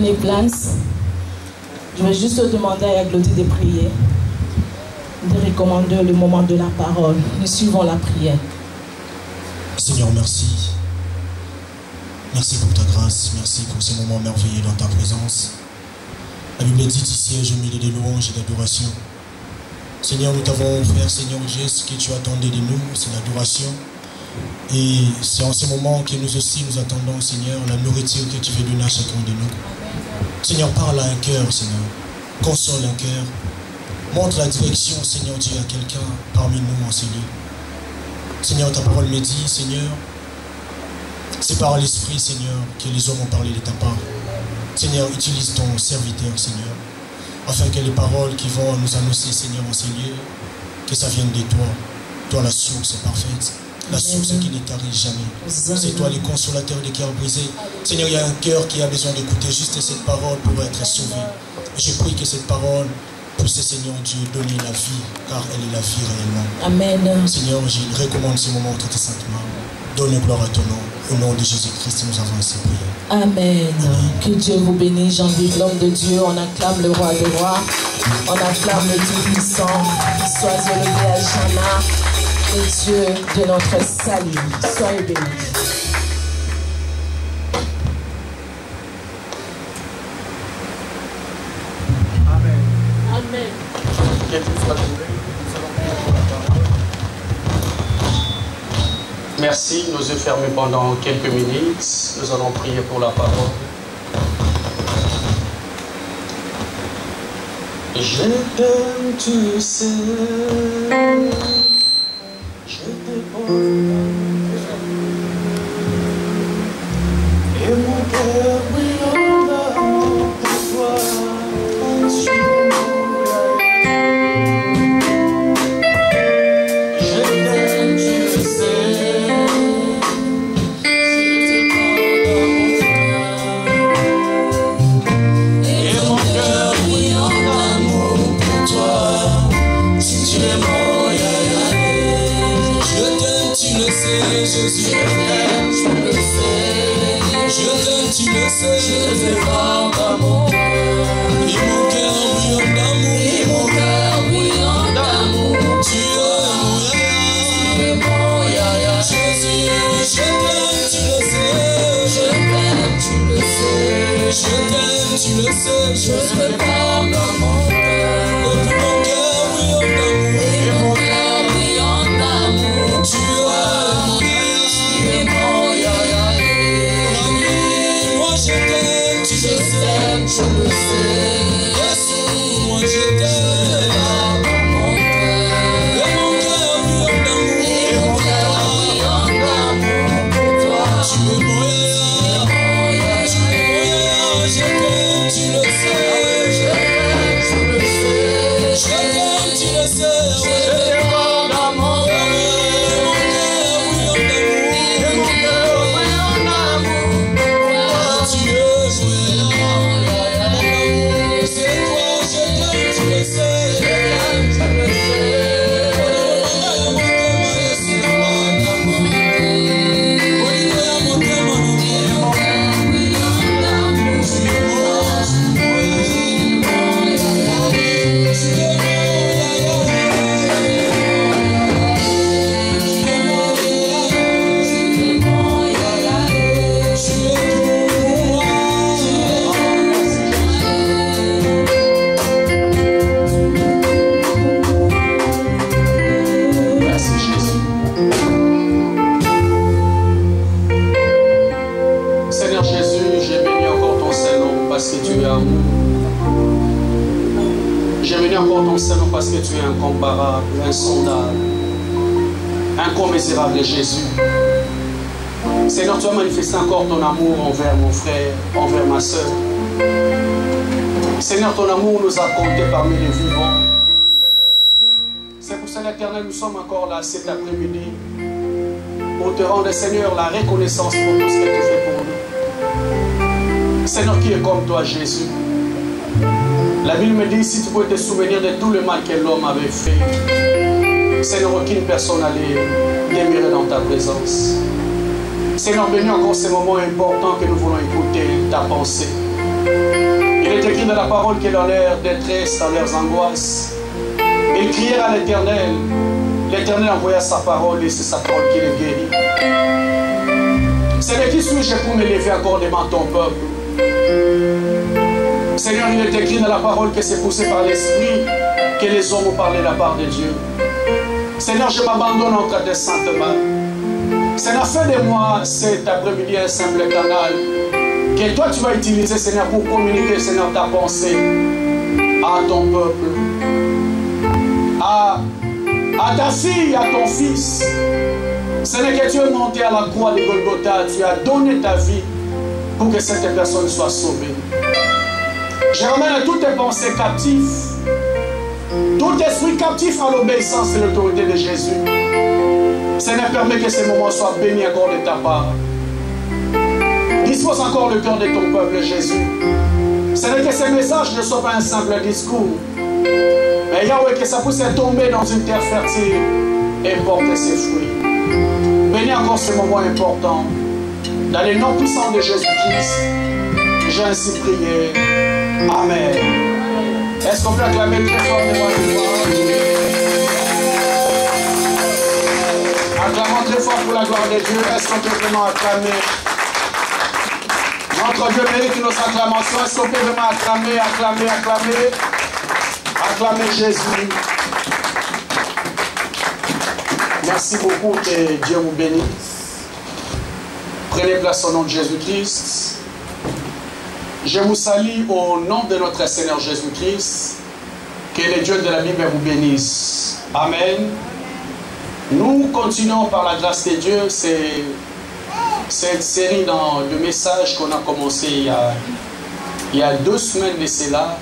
Les places, je vais juste demander à Glody de prier, de recommander le moment de la parole. Nous suivons la prière. Seigneur, merci. Merci pour ta grâce, merci pour ces moments merveilleux dans ta présence. La Bible dit ici, je milieu des louanges et d'adoration. Seigneur, nous t'avons offert, Seigneur Dieu, ce que tu attendais de nous, c'est l'adoration. Et c'est en ce moment que nous aussi nous attendons, Seigneur, la nourriture que tu veux donner à chacun de nous. Seigneur, parle à un cœur, Seigneur. Console un cœur. Montre la direction, Seigneur Dieu, à quelqu'un parmi nous en ce lieu. Seigneur, ta parole me dit, Seigneur, c'est par l'Esprit, Seigneur, que les hommes ont parlé de ta part. Seigneur, utilise ton serviteur, Seigneur, afin que les paroles qui vont nous annoncer, Seigneur, en ce lieu, que ça vienne de toi. Toi, la source parfaite. La source qui ne t'arrive jamais. C'est toi le consolateur des cœurs brisés. Seigneur, il y a un cœur qui a besoin d'écouter juste cette parole pour être sauvé. Je prie que cette parole puisse, Seigneur Dieu, donner la vie, car elle est la vie réellement. Amen. Seigneur, je recommande ce moment entre tes saintes mains. Donne gloire à ton nom. Au nom de Jésus-Christ, nous avons ainsi prié. Amen. Que Dieu vous bénisse, Jean-Luc, l'homme de Dieu. On acclame le roi des rois. On acclame le Dieu puissant. Sois élevé à jamais. Et Dieu de notre salut. Soyez bénis. Amen. Amen. Merci, nos yeux fermés pendant quelques minutes. Nous allons prier pour la parole. Je t'aime, tu sais. Je t'aime. Et mon cœur brille d'amour pour toi. Jésus, je t'aime, tu le sais. Je t'aime, tu le sais. Je te parle dans mon cœur. Et mon cœur bouillon d'amour. Et mon cœur bouillon d'amour. Tu es mon yaya. Jésus, je t'aime, tu le sais. Je t'aime, tu le sais. Je t'aime, tu le sais. Je te parle dans mon cœur. Et mon cœur bouillon d'amour. Et mon cœur bouillon d'amour. Tu es je le sais, Jésus, moi je t'aime, dans mon cœur, et mon cœur bouillon d'amour, et mon cœur bouillon d'amour pour toi. Tu es mon yaya, tu es mon yaya, je t'aime, tu le sais, je t'aime, tu le sais, je t'aime, tu le sais, je t'aime dans mon cœur, et mon cœur bouillon d'amour, et mon cœur bouillon d'amour pour toi. Tu es parce que tu es incomparable, insondable, incommensurable, Jésus. Seigneur, tu as manifesté encore ton amour envers mon frère, envers ma soeur. Seigneur, ton amour nous a comptés parmi les vivants. C'est pour ça, l'Éternel, nous sommes encore là cet après-midi pour te rendre, Seigneur, la reconnaissance pour tout ce que tu fais pour nous. Seigneur, qui est comme toi, Jésus? La Bible me dit, si tu pouvais te souvenir de tout le mal que l'homme avait fait, Seigneur, aucune personne allait demeurer dans ta présence. Seigneur, bénis encore ces moments importants que nous voulons écouter ta pensée. Il est écrit dans la parole que dans leur détresse, dans leurs angoisses, ils crièrent à l'Éternel. L'Éternel envoya sa parole et c'est sa parole qui les guérit. Seigneur, qui suis-je pour m'élever encore devant ton peuple? Seigneur, il est écrit dans la parole que c'est poussé par l'Esprit que les hommes ont parlé de la part de Dieu. Seigneur, je m'abandonne entre tes saintes mains. Seigneur, fais de moi cet après-midi un simple canal que toi tu vas utiliser, Seigneur, pour communiquer, Seigneur, ta pensée à ton peuple, à ta fille, à ton fils. Seigneur, que tu es monté à la croix de Golgotha, tu as donné ta vie pour que cette personne soit sauvée. Je ramène toutes tes pensées captives, tout esprit captif à l'obéissance et l'autorité de Jésus. Seigneur, permets que ces moments soient bénis encore de ta part. Dispose encore le cœur de ton peuple, Jésus. Seigneur, que ces messages ne soient pas un simple discours, mais Yahweh, que ça puisse tomber dans une terre fertile et porter ses fruits. Bénis encore ce moment important. Dans les noms puissants de Jésus-Christ, j'ai ainsi prié. Amen. Est-ce qu'on peut acclamer très fort devant le gloire? Acclamons très fort pour la gloire de Dieu. Est-ce qu'on peut vraiment acclamer? Notre Dieu mérite nos acclamations. Est-ce qu'on peut vraiment acclamer, acclamer, acclamer? Acclamer Jésus. Merci beaucoup, que Dieu vous bénisse. Prenez place au nom de Jésus-Christ. Je vous salue au nom de notre Seigneur Jésus-Christ. Que le Dieu de la Bible vous bénisse. Amen. Nous continuons par la grâce de Dieu cette série de messages qu'on a commencé il y a 2 semaines de cela.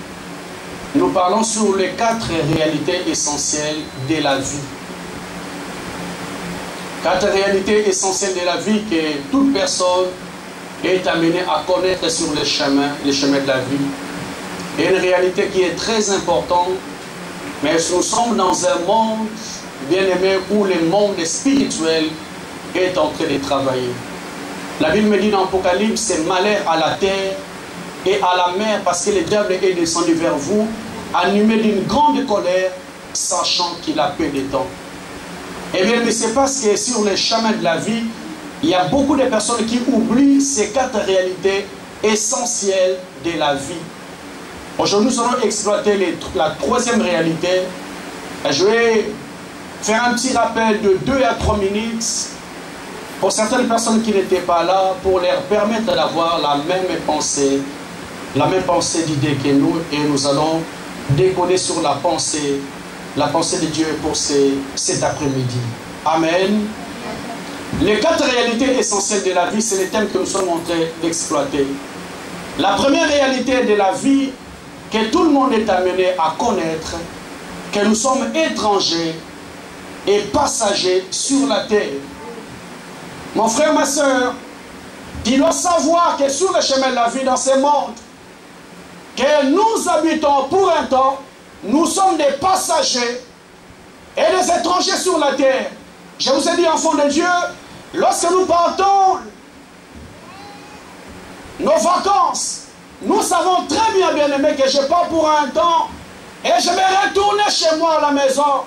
Nous parlons sur les 4 réalités essentielles de la vie. 4 réalités essentielles de la vie que toute personne est amenée à connaître sur les chemins de la vie. Et une réalité qui est très importante, mais nous sommes dans un monde, bien aimé, où le monde spirituel est en train de travailler. La Bible me dit dans l'Apocalypse, c'est malheur à la terre et à la mer, parce que le diable est descendu vers vous, animé d'une grande colère, sachant qu'il a peu de temps. Eh bien, mais c'est parce que sur les chemins de la vie, il y a beaucoup de personnes qui oublient ces 4 réalités essentielles de la vie. Aujourd'hui, nous allons exploiter la 3e réalité. Je vais faire un petit rappel de 2 à 3 minutes pour certaines personnes qui n'étaient pas là, pour leur permettre d'avoir la même pensée d'idée que nous, et nous allons décoder sur la pensée de Dieu pour cet après-midi. Amen. Les 4 réalités essentielles de la vie, c'est le thème que nous sommes en train d'exploiter. La première réalité de la vie que tout le monde est amené à connaître, que nous sommes étrangers et passagers sur la terre. Mon frère, ma soeur, tu dois savoir que sur le chemin de la vie, dans ce monde, que nous habitons pour un temps, nous sommes des passagers et des étrangers sur la terre. Je vous ai dit, enfants de Dieu, lorsque nous partons nos vacances, nous savons très bien, bien-aimés, que je pars pour un temps et je vais retourner chez moi à la maison.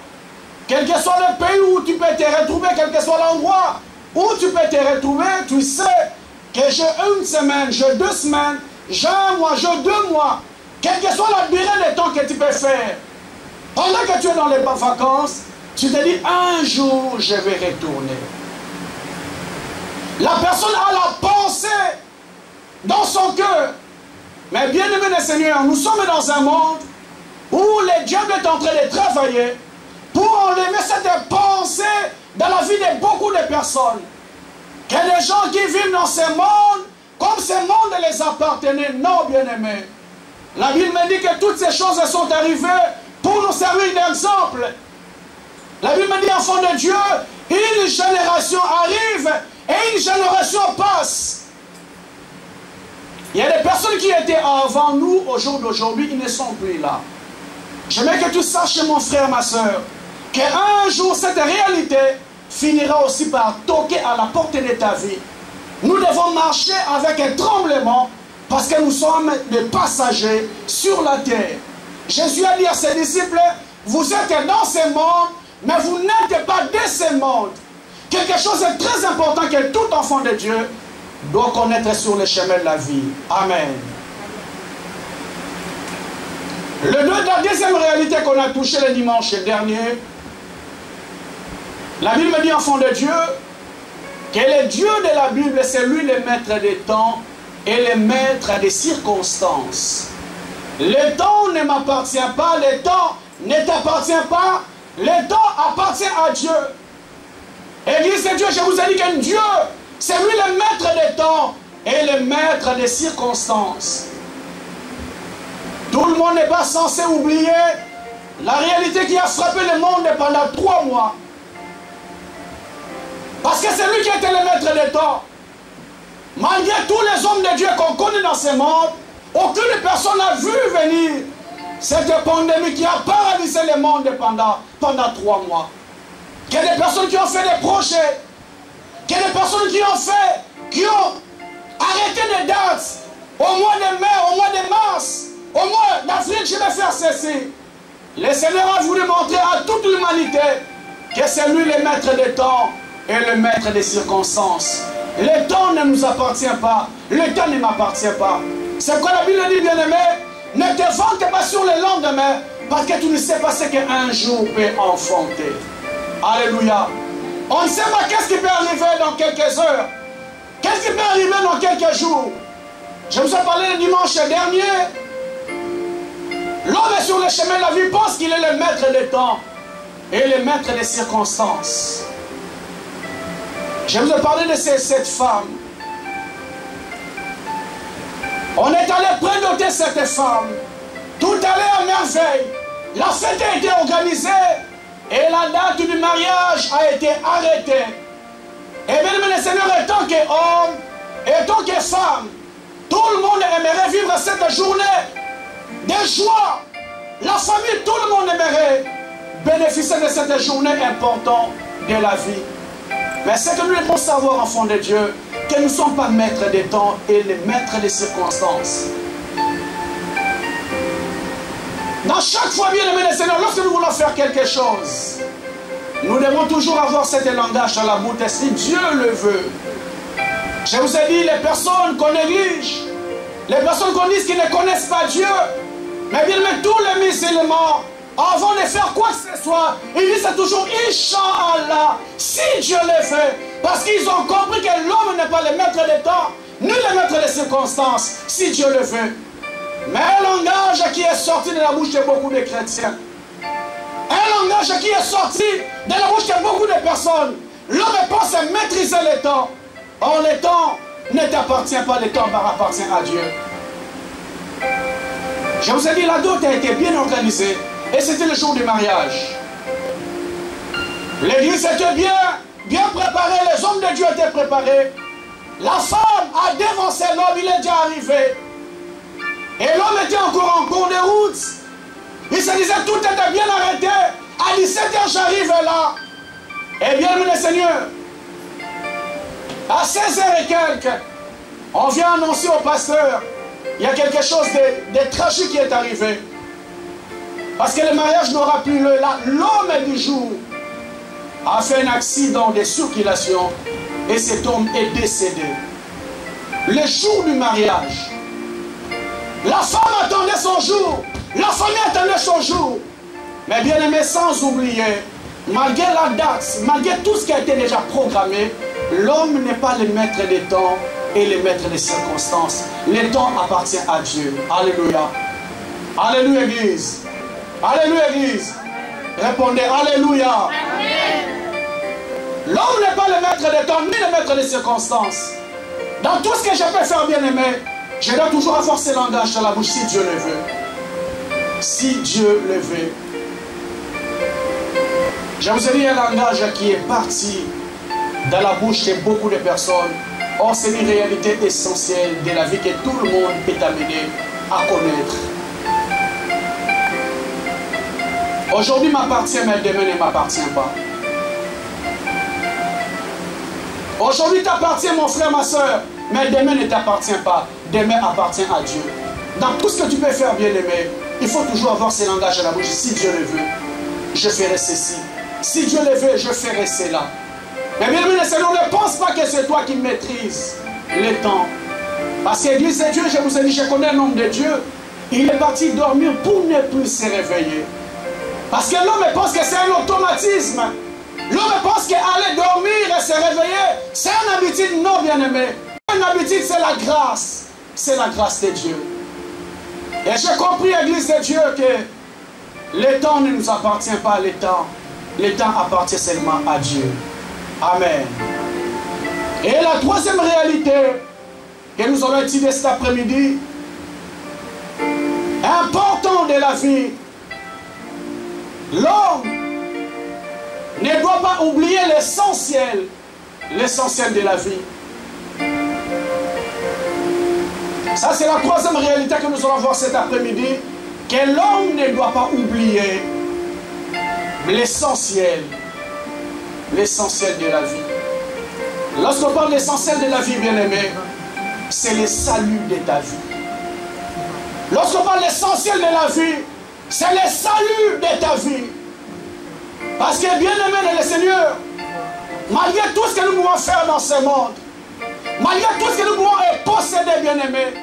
Quel que soit le pays où tu peux te retrouver, quel que soit l'endroit où tu peux te retrouver, tu sais que j'ai 1 semaine, j'ai 2 semaines, j'ai 1 mois, j'ai 2 mois. Quelle que soit la durée de temps que tu peux faire, pendant que tu es dans les vacances, tu te dis, un jour, je vais retourner. La personne a la pensée dans son cœur. Mais bien aimé le Seigneur, nous sommes dans un monde où le diable est en train de travailler pour enlever cette pensée dans la vie de beaucoup de personnes. Que les gens qui vivent dans ce monde, comme ce monde les appartenait, non, bien aimé. La Bible me dit que toutes ces choses sont arrivées pour nous servir d'exemple. La Bible me dit, enfant de Dieu, une génération arrive et une génération passe. Il y a des personnes qui étaient avant nous, au jour d'aujourd'hui, ils ne sont plus là. J'aimerais que tu saches, mon frère, ma soeur, qu'un jour, cette réalité finira aussi par toquer à la porte de ta vie. Nous devons marcher avec un tremblement Parce que nous sommes des passagers sur la terre. Jésus a dit à ses disciples, vous êtes dans ce monde, mais vous n'êtes pas de ce monde. Quelque chose de très important que tout enfant de Dieu doit connaître sur le chemin de la vie. Amen. La deuxième réalité qu'on a touchée le dimanche dernier, la Bible dit, enfant de Dieu, que le Dieu de la Bible, c'est lui le maître des temps et le maître des circonstances. Le temps ne m'appartient pas, le temps ne t'appartient pas, le temps appartient à Dieu. Église de Dieu, je vous ai dit que Dieu, c'est lui le maître des temps et le maître des circonstances. Tout le monde n'est pas censé oublier la réalité qui a frappé le monde pendant 3 mois. Parce que c'est lui qui était le maître des temps. Malgré tous les hommes de Dieu qu'on connaît dans ce monde, aucune personne n'a vu venir cette pandémie qui a paralysé le monde pendant 3 mois. Qu'il y a des personnes qui ont fait des projets, qu'il y a des personnes qui ont arrêté des dates au mois de mai, au mois de mars, au mois d'avril, je vais faire ceci. Le Seigneur a voulu montrer à toute l'humanité que c'est lui le maître des temps et le maître des circonstances. Le temps ne nous appartient pas, le temps ne m'appartient pas. C'est pourquoi la Bible dit, bien-aimé, ne te vante pas sur le lendemain, parce que tu ne sais pas ce qu'un jour peut enfanter. Alléluia. On ne sait pas qu'est-ce qui peut arriver dans quelques heures. Qu'est-ce qui peut arriver dans quelques jours. Je vous ai parlé le dimanche dernier. L'homme est sur le chemin de la vie, pense qu'il est le maître des temps et le maître des circonstances. Je vous ai parlé de cette femme. On est allé prénoter cette femme. Tout allait à merveille. La fête a été organisée et la date du mariage a été arrêtée. Et même le Seigneur, étant qu'homme, étant que femme, tout le monde aimerait vivre cette journée de joie. La famille, tout le monde aimerait bénéficier de cette journée importante de la vie. Mais c'est que nous devons savoir, enfants de Dieu, que nous ne sommes pas maîtres des temps et les maîtres des circonstances. Dans chaque fois, bien aimé le Seigneur, lorsque nous voulons faire quelque chose, nous devons toujours avoir ce langage dans la bouche, si Dieu le veut. Je vous ai dit, les personnes qu'on néglige, les personnes qu'on dit qu'ils ne connaissent pas Dieu, mais bien aimé, tous les musulmans, avant de faire quoi que ce soit, ils disent toujours Inch'Allah, si Dieu le fait, parce qu'ils ont compris que l'homme n'est pas le maître des temps, ni le maître des circonstances, si Dieu le veut. Mais un langage qui est sorti de la bouche de beaucoup de chrétiens, un langage qui est sorti de la bouche de beaucoup de personnes, l'homme pense maîtriser le temps. Or le temps ne t'appartient pas, le temps appartient à Dieu. Je vous ai dit, la dot a été bien organisée. Et c'était le jour du mariage. L'église était bien préparée, les hommes de Dieu étaient préparés. La femme a dévancé l'homme, il est déjà arrivé. Et l'homme était encore en cours de route. Il se disait, tout était bien arrêté. À 17h, j'arrive là. Et bien, le Seigneur, à 16h et quelques, on vient annoncer au pasteur, il y a quelque chose de tragique qui est arrivé. Parce que le mariage n'aura plus lieu là. L'homme du jour a fait un accident de circulation et cet homme est décédé. Le jour du mariage, la femme attendait son jour, la famille attendait son jour. Mais bien aimé, sans oublier, malgré la date, malgré tout ce qui a été déjà programmé, l'homme n'est pas le maître des temps et le maître des circonstances. Le temps appartient à Dieu. Alléluia. Alléluia, Église. Alléluia, Église. Répondez, Alléluia. L'homme n'est pas le maître des temps, ni le maître des circonstances. Dans tout ce que je peux faire, bien aimé, je dois toujours avoir ce langage dans la bouche, si Dieu le veut. Si Dieu le veut. Je vous ai dit un langage qui est parti dans la bouche de beaucoup de personnes. Or, c'est une réalité essentielle de la vie que tout le monde est amené à connaître. Aujourd'hui m'appartient, mais demain ne m'appartient pas. Aujourd'hui t'appartient, mon frère, ma soeur, mais demain ne t'appartient pas. demain appartient à Dieu. Dans tout ce que tu peux faire, bien-aimé, il faut toujours avoir ces langages à la bouche. Si Dieu le veut, je ferai ceci. Si Dieu le veut, je ferai cela. Mais bien aimé, le Seigneur, ne pense pas que c'est toi qui maîtrises le temps. Parce que l'Église de Dieu, je vous ai dit, je connais un homme de Dieu. Il est parti dormir pour ne plus se réveiller. Parce que l'homme pense que c'est un automatisme. L'homme pense qu'aller dormir et se réveiller, c'est une habitude. Non, bien-aimé. Une habitude, c'est la grâce. C'est la grâce de Dieu. Et j'ai compris, Église de Dieu, que le temps ne nous appartient pas à le temps. Le temps appartient seulement à Dieu. Amen. Et la troisième réalité que nous allons étudier cet après-midi, important de la vie, l'homme ne doit pas oublier l'essentiel de la vie. Ça, c'est la troisième réalité que nous allons voir cet après-midi, que l'homme ne doit pas oublier l'essentiel de la vie. Lorsqu'on parle de l'essentiel de la vie, bien-aimé, c'est le salut de ta vie. Lorsqu'on parle de l'essentiel de la vie, c'est le salut de ta vie. Parce que, bien-aimé dans le Seigneur, malgré tout ce que nous pouvons faire dans ce monde, malgré tout ce que nous pouvons posséder, bien-aimé,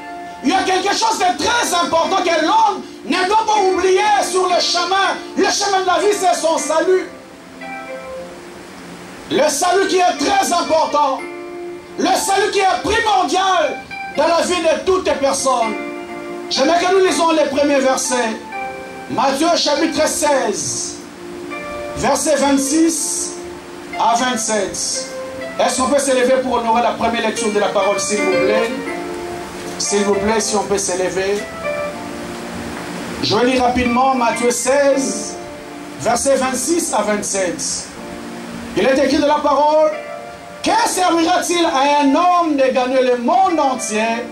il y a quelque chose de très important que l'homme ne doit pas oublier sur le chemin. Le chemin de la vie, c'est son salut. Le salut qui est très important. Le salut qui est primordial dans la vie de toutes les personnes. J'aimerais que nous lisons les premiers versets. Matthieu chapitre 16, versets 26 à 27. Est-ce qu'on peut s'élever pour honorer la première lecture de la parole, s'il vous plaît? S'il vous plaît, si on peut s'élever. Je vais lire rapidement Matthieu 16, versets 26 à 27. Il est écrit de la parole: que servira-t-il à un homme de gagner le monde entier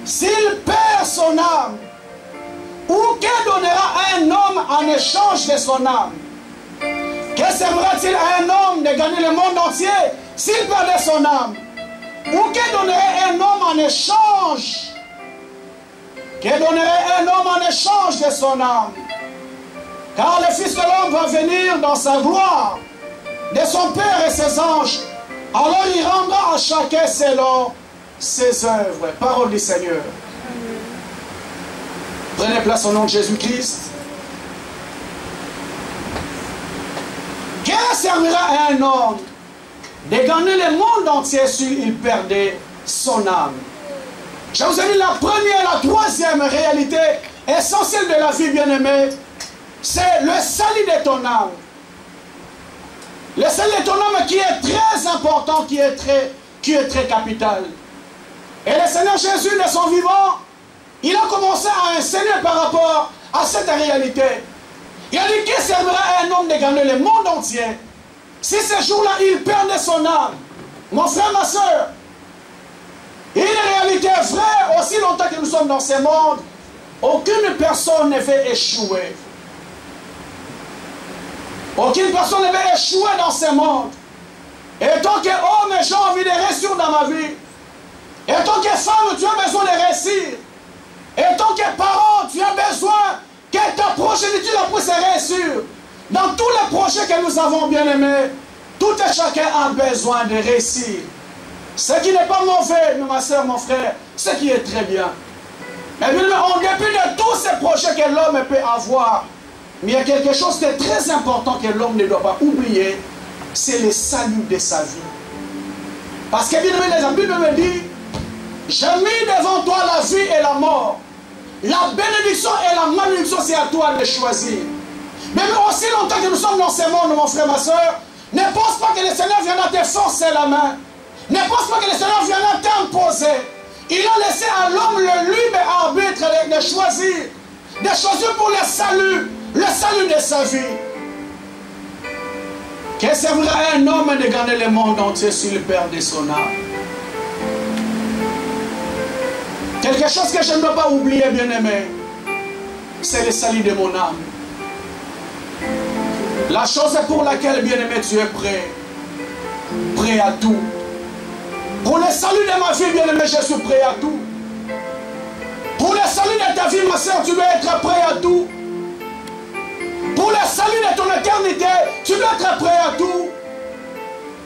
s'il perd son âme? Ou que donnera un homme en échange de son âme? Que servira-t-il à un homme de gagner le monde entier s'il perdait son âme? Ou que donnerait un homme en échange? Que donnerait un homme en échange de son âme? Car le Fils de l'homme va venir dans sa gloire de son Père et ses anges. Alors il rendra à chacun selon ses œuvres. Parole du Seigneur. Prenez place au nom de Jésus-Christ. Que servira à un homme de gagner le monde entier s'il perdait son âme? Je vous ai dit la première, la troisième réalité essentielle de la vie, bien-aimée, c'est le salut de ton âme. Le salut de ton âme qui est très important, qui est très capital. Et le Seigneur Jésus, de son vivant, il a commencé à enseigner par rapport à cette réalité. Il a dit: que servira à un homme de gagner le monde entier si ce jour-là il perdait son âme? Mon frère, ma soeur, une réalité vraie, aussi longtemps que nous sommes dans ce monde, aucune personne ne veut échouer. Aucune personne ne veut échouer dans ce monde. Et tant qu'homme, j'ai envie de réussir dans ma vie. Et tant que femme, tu as besoin de réussir. Et tant que parent, tu as besoin que ta progéniture puisse réussir. Dans tous les projets que nous avons, bien aimés, tout et chacun a besoin de réussir. Ce qui n'est pas mauvais, ma soeur, mon frère, ce qui est très bien. Mais bien, en dépit de tous ces projets que l'homme peut avoir, mais il y a quelque chose de très important que l'homme ne doit pas oublier, c'est le salut de sa vie. Parce que bien aimé, la Bible me dit: j'ai mis devant toi la vie et la mort. La bénédiction et la malédiction, c'est à toi de choisir. Mais aussi longtemps que nous sommes dans ce monde, mon frère, ma soeur, ne pense pas que le Seigneur viendra te forcer la main. Ne pense pas que le Seigneur viendra t'imposer. Il a laissé à l'homme le libre arbitre de choisir pour le salut de sa vie. Que servira un homme de gagner le monde entier s'il perd son âme? Quelque chose que je ne dois pas oublier, bien-aimé, c'est le salut de mon âme. La chose pour laquelle, bien-aimé, tu es prêt à tout. Pour le salut de ma vie, bien-aimé, je suis prêt à tout. salut de ta vie, ma soeur, tu dois être prêt à tout. Pour le salut de ton éternité, tu dois être prêt à tout.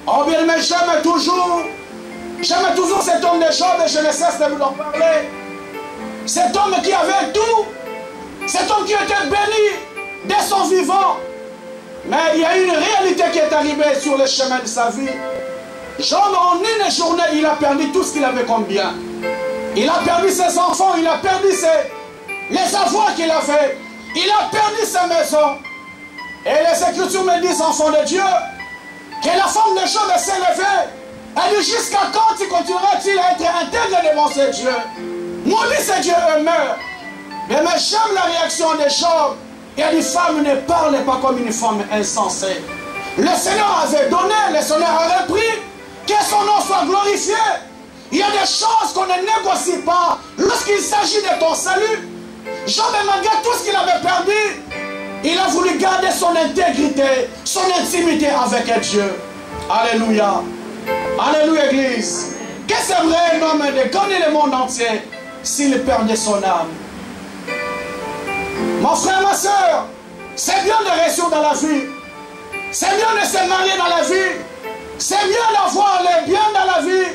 Oh bien aimé, j'aime toujours cet homme de Job et je ne cesse de vous en parler. Cet homme qui avait tout, cet homme qui était béni dès son vivant. Mais il y a une réalité qui est arrivée sur le chemin de sa vie. Job, en une journée, il a perdu tout ce qu'il avait comme bien. Il a perdu ses enfants, il a perdu les avoirs qu'il avait. Il a perdu sa maison. Et les Écritures me disent, enfant de Dieu, que la femme de Job s'est levée. Elle dit, jusqu'à quand tu continueras-t-il à être intègre devant ce Dieu? Maudit ce Dieu meurt. Mais j'aime la réaction de Job. Il a dit, femme, ne parle pas comme une femme insensée. Le Seigneur avait donné, le Seigneur a repris. Que son nom soit glorifié. Il y a des choses qu'on ne négocie pas lorsqu'il s'agit de ton salut. Job, malgré tout ce qu'il avait perdu, il a voulu garder son intégrité, son intimité avec Dieu. Alléluia. Alléluia, Église. Qu'est-ce que c'est vrai un homme de gagner le monde entier s'il perdait son âme? Mon frère, ma soeur, c'est bien de réussir dans la vie. C'est bien de se marier dans la vie. C'est bien d'avoir les biens dans la vie.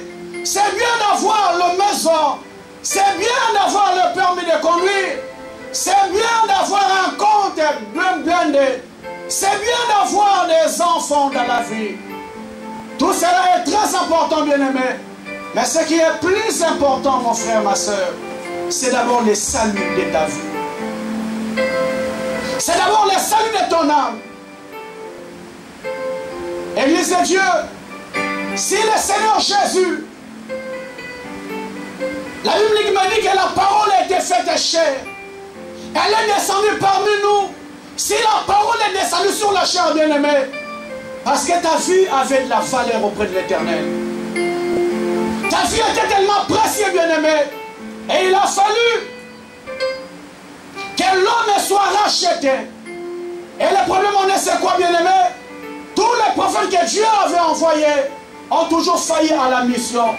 C'est bien d'avoir la maison. C'est bien d'avoir le permis de conduire. C'est bien d'avoir un compte bien blindé. C'est bien d'avoir des enfants dans la vie. Tout cela est très important, bien-aimé. Mais ce qui est plus important, mon frère, ma soeur, c'est d'abord le salut de ta vie. C'est d'abord le salut de ton âme. Église de Dieu, si le Seigneur Jésus, la Bible me dit que la parole a été faite chair, elle est descendue parmi nous. Si la parole est descendue sur la chair, bien-aimée, parce que ta vie avait de la valeur auprès de l'Éternel. Ta vie était tellement précieuse, bien-aimée, et il a fallu que l'homme soit racheté. Et le problème, on est c'est quoi, bien-aimé? Tous les prophètes que Dieu avait envoyés ont toujours failli à la mission.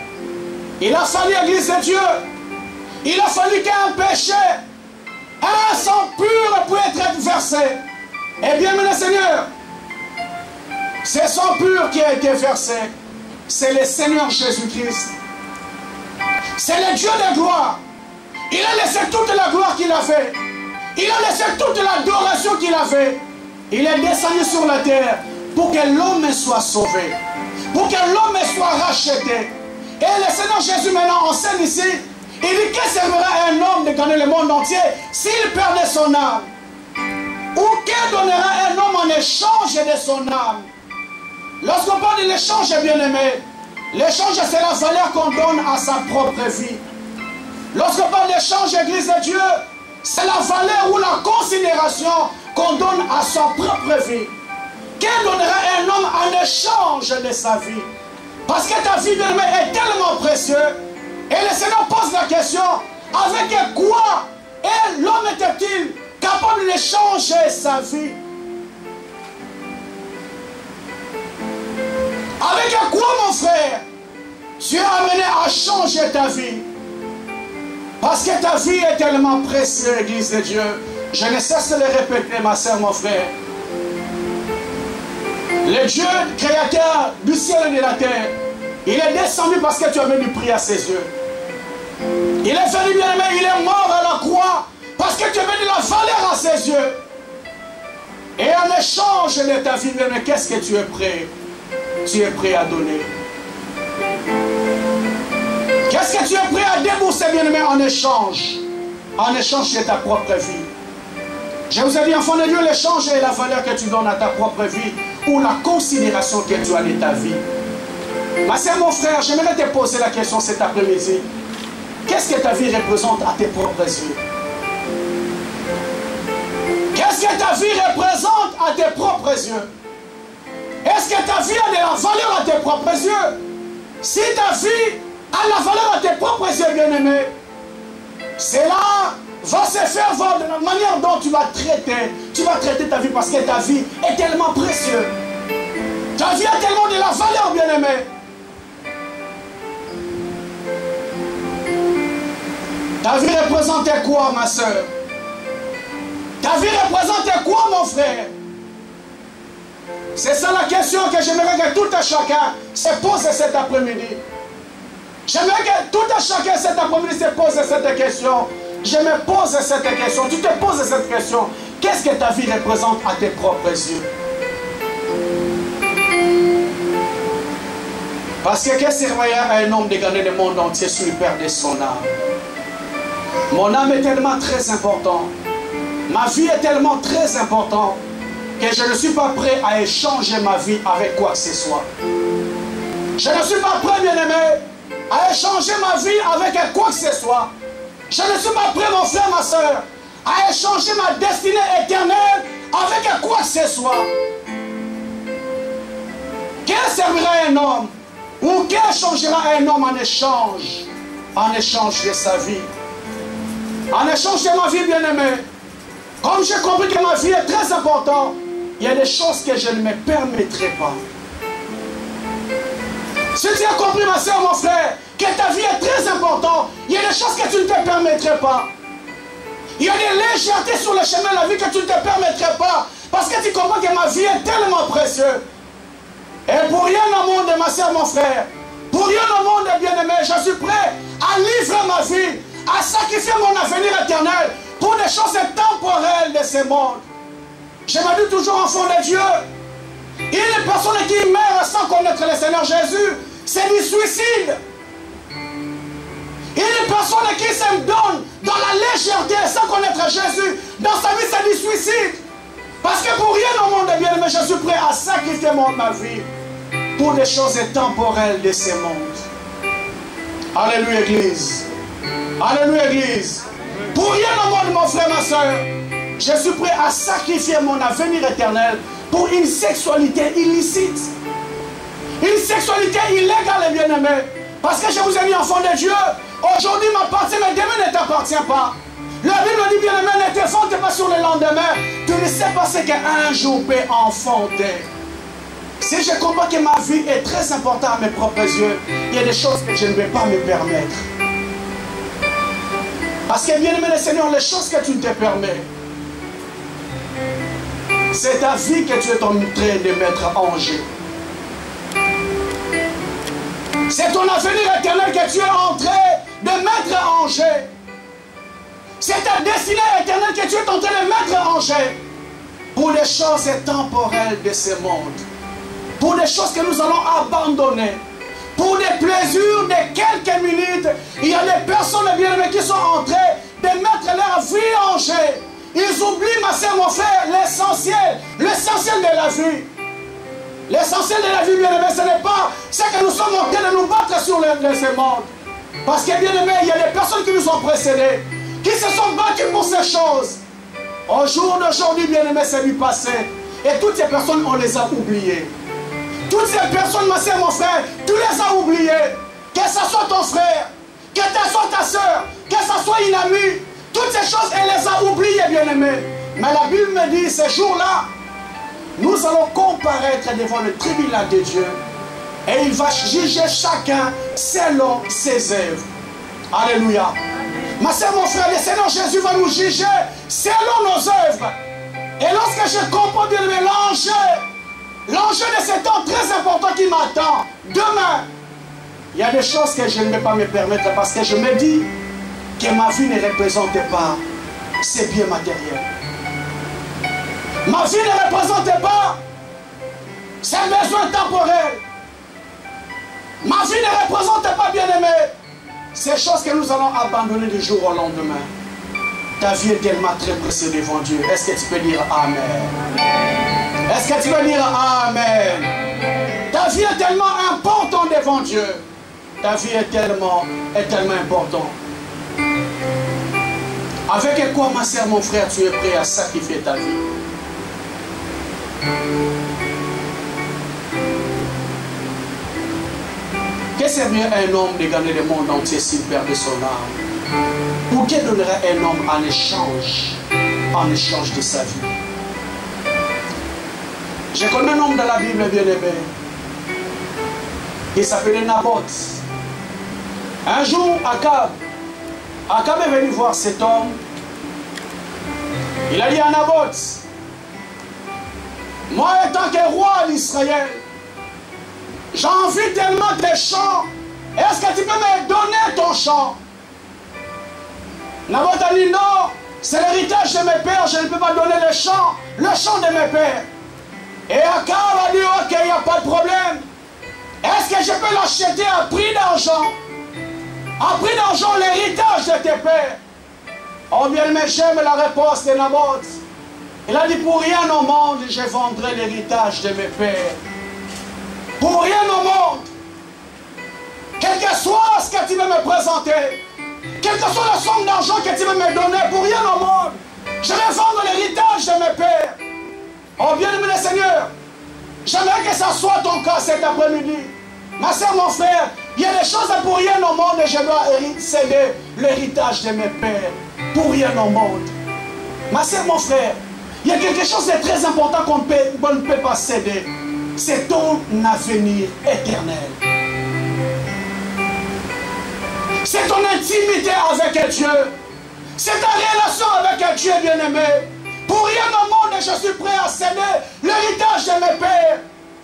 Il a fallu l'Église de Dieu. Il a fallu qu'un péché, un sang pur puisse être versé. Et bien, mon Seigneur, c'est sang pur qui a été versé. C'est le Seigneur Jésus-Christ. C'est le Dieu de gloire. Il a laissé toute la gloire qu'il avait. Il a laissé toute l'adoration qu'il avait. Il est descendu sur la terre pour que l'homme soit sauvé. Pour que l'homme soit racheté. Et le Seigneur Jésus maintenant enseigne ici. Il dit que servira un homme de gagner le monde entier s'il perdait son âme? Ou que donnera un homme en échange de son âme? Lorsqu'on parle de l'échange, bien-aimé, l'échange c'est la valeur qu'on donne à sa propre vie. Lorsqu'on parle d'échange, Église de Dieu, c'est la valeur ou la considération qu'on donne à sa propre vie. Que donnera un homme en échange de sa vie? Parce que ta vie, bien-aimé, est tellement précieuse. Et le Seigneur pose la question, avec quoi l'homme était-il capable d'échanger sa vie? Avec quoi, mon frère, tu es amené à changer ta vie? Parce que ta vie est tellement précieuse, Église de Dieu. Je ne cesse de le répéter, ma soeur, mon frère. Le Dieu créateur du ciel et de la terre, il est descendu parce que tu as venu prier à ses yeux. Il est venu, bien-aimé, il est mort à la croix parce que tu as venu la valeur à ses yeux. Et en échange de ta vie, bien-aimé, qu'est-ce que tu es prêt? Tu es prêt à donner. Qu'est-ce que tu es prêt à débourser, bien-aimé, en échange? En échange de ta propre vie. Je vous ai dit, enfant de Dieu, l'échange est la valeur que tu donnes à ta propre vie ou la considération que tu as de ta vie. Ma sœur, mon frère, j'aimerais te poser la question cet après-midi. Qu'est-ce que ta vie représente à tes propres yeux? Qu'est-ce que ta vie représente à tes propres yeux? Est-ce que ta vie a de la valeur à tes propres yeux? Si ta vie a la valeur à tes propres yeux, bien-aimé, cela va se faire voir de la manière dont tu vas traiter ta vie, parce que ta vie est tellement précieuse. Ta vie a tellement de la valeur, bien-aimé. Ta vie représentait quoi, ma soeur? Ta vie représentait quoi, mon frère? C'est ça la question que j'aimerais que tout à chacun se pose cet après-midi. J'aimerais que tout à chacun cet après-midi se pose cette question. Je me pose cette question. Tu te poses cette question. Qu'est-ce que ta vie représente à tes propres yeux? Parce que qu'est-ce que servirait à un homme de gagner le monde entier s'il perdait son âme? Mon âme est tellement très importante. Ma vie est tellement très importante que je ne suis pas prêt à échanger ma vie avec quoi que ce soit. Je ne suis pas prêt, bien-aimé, à échanger ma vie avec quoi que ce soit. Je ne suis pas prêt, mon frère, ma soeur, à échanger ma destinée éternelle avec quoi que ce soit. Quel servira un homme? Ou quel changera un homme en échange de sa vie? En échange de ma vie, bien-aimé, comme j'ai compris que ma vie est très importante, il y a des choses que je ne me permettrai pas. Si tu as compris, ma soeur, mon frère, que ta vie est très importante, il y a des choses que tu ne te permettrais pas. Il y a des légèretés sur le chemin de la vie que tu ne te permettrais pas. Parce que tu comprends que ma vie est tellement précieuse. Et pour rien au monde, ma soeur, mon frère, pour rien au monde, bien-aimé, je suis prêt à livrer ma vie, à sacrifier mon avenir éternel pour des choses temporelles de ce monde. Je me dis toujours enfant de Dieu. Il y a des personnes qui meurent sans connaître le Seigneur Jésus. C'est du suicide. Il y a des personnes qui se donnent dans la légèreté sans connaître Jésus. Dans sa vie, c'est du suicide. Parce que pour rien au monde, bien-aimé, je suis prêt à sacrifier ma vie pour des choses temporelles de ce monde. Alléluia, Église. Alléluia, Église. Pour rien au monde, mon frère, ma soeur, je suis prêt à sacrifier mon avenir éternel pour une sexualité illicite. Une sexualité illégale, bien-aimé. Parce que je vous ai mis enfant de Dieu. Aujourd'hui m'appartient, mais demain ne t'appartient pas. La Bible dit, bien-aimé, ne te fonde pas sur le lendemain. Tu ne sais pas ce qu'un jour peut enfanter. Si je comprends que ma vie est très importante à mes propres yeux, il y a des choses que je ne vais pas me permettre. Parce que, bien-aimé le Seigneur, les choses que tu ne te permets, c'est ta vie que tu es en train de mettre en jeu. C'est ton avenir éternel que tu es en train de mettre en jeu. C'est ta destinée éternelle que tu es en train de mettre en jeu. Pour les choses temporelles de ce monde. Pour les choses que nous allons abandonner. Pour des plaisirs de quelques minutes. Il y a des personnes bien-aimées qui sont en train de mettre leur vie en jeu. Ils oublient, ma soeur, mon frère, l'essentiel. L'essentiel de la vie. L'essentiel de la vie, bien-aimé, ce n'est pas ce que nous sommes en train de nous battre sur ce monde. Parce que, bien-aimé, il y a des personnes qui nous ont précédés, qui se sont battues pour ces choses. Au jour d'aujourd'hui, bien-aimé, c'est du passé. Et toutes ces personnes, on les a oubliées. Toutes ces personnes, ma soeur, mon frère, tu les as oubliées. Que ce soit ton frère, que ce soit ta soeur, que ce soit une amie. Toutes ces choses, elle les a oubliées, bien-aimé. Mais la Bible me dit, ces jours-là, nous allons comparaître devant le tribunal de Dieu. Et il va juger chacun selon ses œuvres. Alléluia. Ma soeur, mon frère, le Seigneur Jésus va nous juger selon nos œuvres. Et lorsque je comprends bien l'enjeu de ce temps très important qui m'attend, demain, il y a des choses que je ne vais pas me permettre parce que je me dis que ma vie ne représente pas ces biens matériels. Ma vie ne représente pas ces besoins temporels. Ma vie ne représente pas, bien-aimé, ces choses que nous allons abandonner du jour au lendemain. Ta vie est tellement très précieuse devant Dieu. Est-ce que tu peux dire Amen? Est-ce que tu peux dire Amen? Ta vie est tellement importante devant Dieu. Ta vie est tellement importante. Avec quoi, ma soeur, mon frère, tu es prêt à sacrifier ta vie? Que servirait un homme de gagner le monde entier s'il perdait son âme? Ou que donnerait un homme en échange de sa vie? Je connais un homme dans la Bible, bien-aimé, qui s'appelait Naboth. Un jour, Akab, Akab est venu voir cet homme. Il a dit à Naboth, moi étant que roi d'Israël, j'ai envie tellement de champs. Est-ce que tu peux me donner ton champ? Naboth a dit non, c'est l'héritage de mes pères, je ne peux pas donner le champ de mes pères. Et Akab a dit ok, il n'y a pas de problème. Est-ce que je peux l'acheter à prix d'argent? À prix d'argent l'héritage de tes pères? Oh bien, mais j'aime la réponse de Naboth. Il a dit pour rien au monde je vendrai l'héritage de mes pères. Pour rien au monde. Quel que soit ce que tu veux me présenter, quelle que soit la somme d'argent que tu veux me donner, pour rien au monde, je vais vendre l'héritage de mes pères. Oh bien-aimé le Seigneur, j'aimerais que ça soit ton cas cet après-midi. Ma soeur, mon frère, il y a des choses pour rien au monde et je dois céder l'héritage de mes pères. Pour rien au monde. Ma soeur, mon frère, il y a quelque chose de très important qu'on ne peut pas céder. C'est ton avenir éternel. C'est ton intimité avec Dieu. C'est ta relation avec Dieu, bien-aimé. Pour rien au monde, je suis prêt à céder l'héritage de mes pères.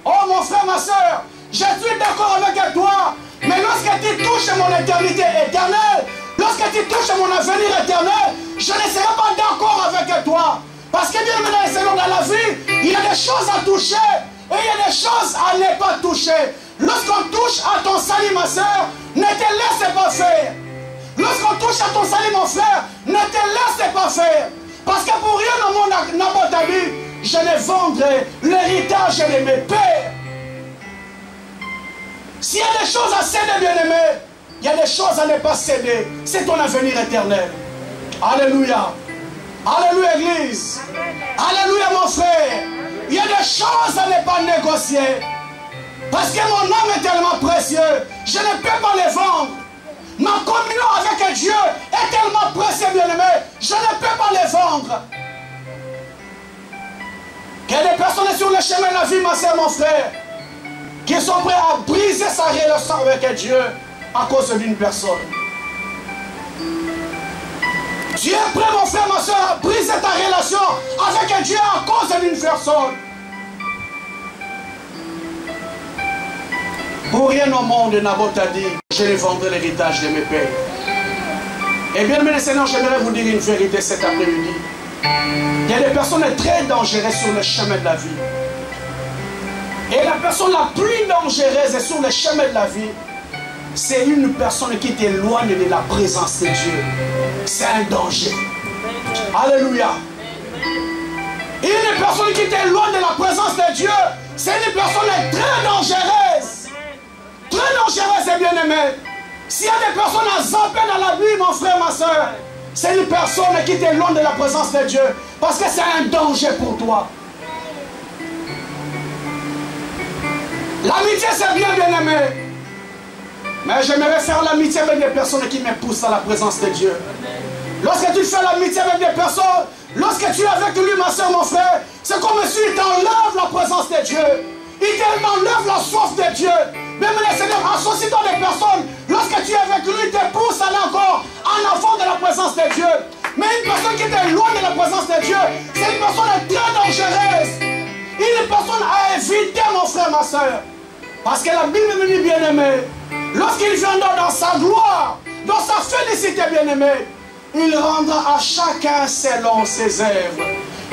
Oh, mon frère, ma soeur, je suis d'accord avec toi. Mais lorsque tu touches mon éternité éternelle, lorsque tu touches mon avenir éternel, je ne serai pas d'accord avec toi. Parce que bien aimé, Seigneur, dans la vie, il y a des choses à toucher et il y a des choses à ne pas toucher. Lorsqu'on touche à ton salut, ma soeur, ne te laisse pas faire. Lorsqu'on touche à ton salut, mon frère, ne te laisse pas faire. Parce que pour rien au monde, Naboth a dit, je ne vendrai l'héritage de mes pères. S'il y a des choses à céder, bien-aimé, il y a des choses à ne pas céder. C'est ton avenir éternel. Alléluia. Alléluia, Église. Alléluia, mon frère. Il y a des choses à ne pas négocier. Parce que mon âme est tellement précieux. Je ne peux pas les vendre. Ma communion avec Dieu est tellement précieuse, bien-aimé. Je ne peux pas les vendre. Il y a des personnes sur le chemin de la vie, ma soeur, mon frère, qui sont prêts à briser sa relation avec Dieu à cause d'une personne. Tu es prêt, mon frère, ma soeur, à briser ta relation avec Dieu à cause d'une personne. Pour rien au monde, Naboth a dit, je ne vendrai l'héritage de mes pères. Et bien, mes Seigneur, j'aimerais vous dire une vérité cet après-midi. Il y a des personnes très dangereuses sur le chemin de la vie. Et la personne la plus dangereuse sur le chemin de la vie, c'est une personne qui t'éloigne de la présence de Dieu. C'est un danger. Alléluia. Une personne qui t'éloigne de la présence de Dieu, c'est une personne très dangereuse. Très dangereuse et bien-aimée. S'il y a des personnes à zapper dans la vie, mon frère, ma soeur, c'est une personne qui t'éloigne de la présence de Dieu. Parce que c'est un danger pour toi. L'amitié, c'est bien, bien-aimé. Mais j'aimerais faire l'amitié avec des personnes qui me poussent à la présence de Dieu. Lorsque tu fais l'amitié avec des personnes, lorsque tu es avec lui, ma soeur, mon frère, c'est comme si il t'enlève la présence de Dieu. Il t'enlève la soif de Dieu. Même le Seigneur, associe-toi des personnes, lorsque tu es avec lui, il te pousse à aller encore en avant de la présence de Dieu. Mais une personne qui est loin de la présence de Dieu, c'est une personne très dangereuse. Une personne à éviter, mon frère, ma soeur. Parce que la Bible me dit, bien-aimé, lorsqu'il viendra dans sa gloire, dans sa félicité, bien-aimé, il rendra à chacun selon ses œuvres.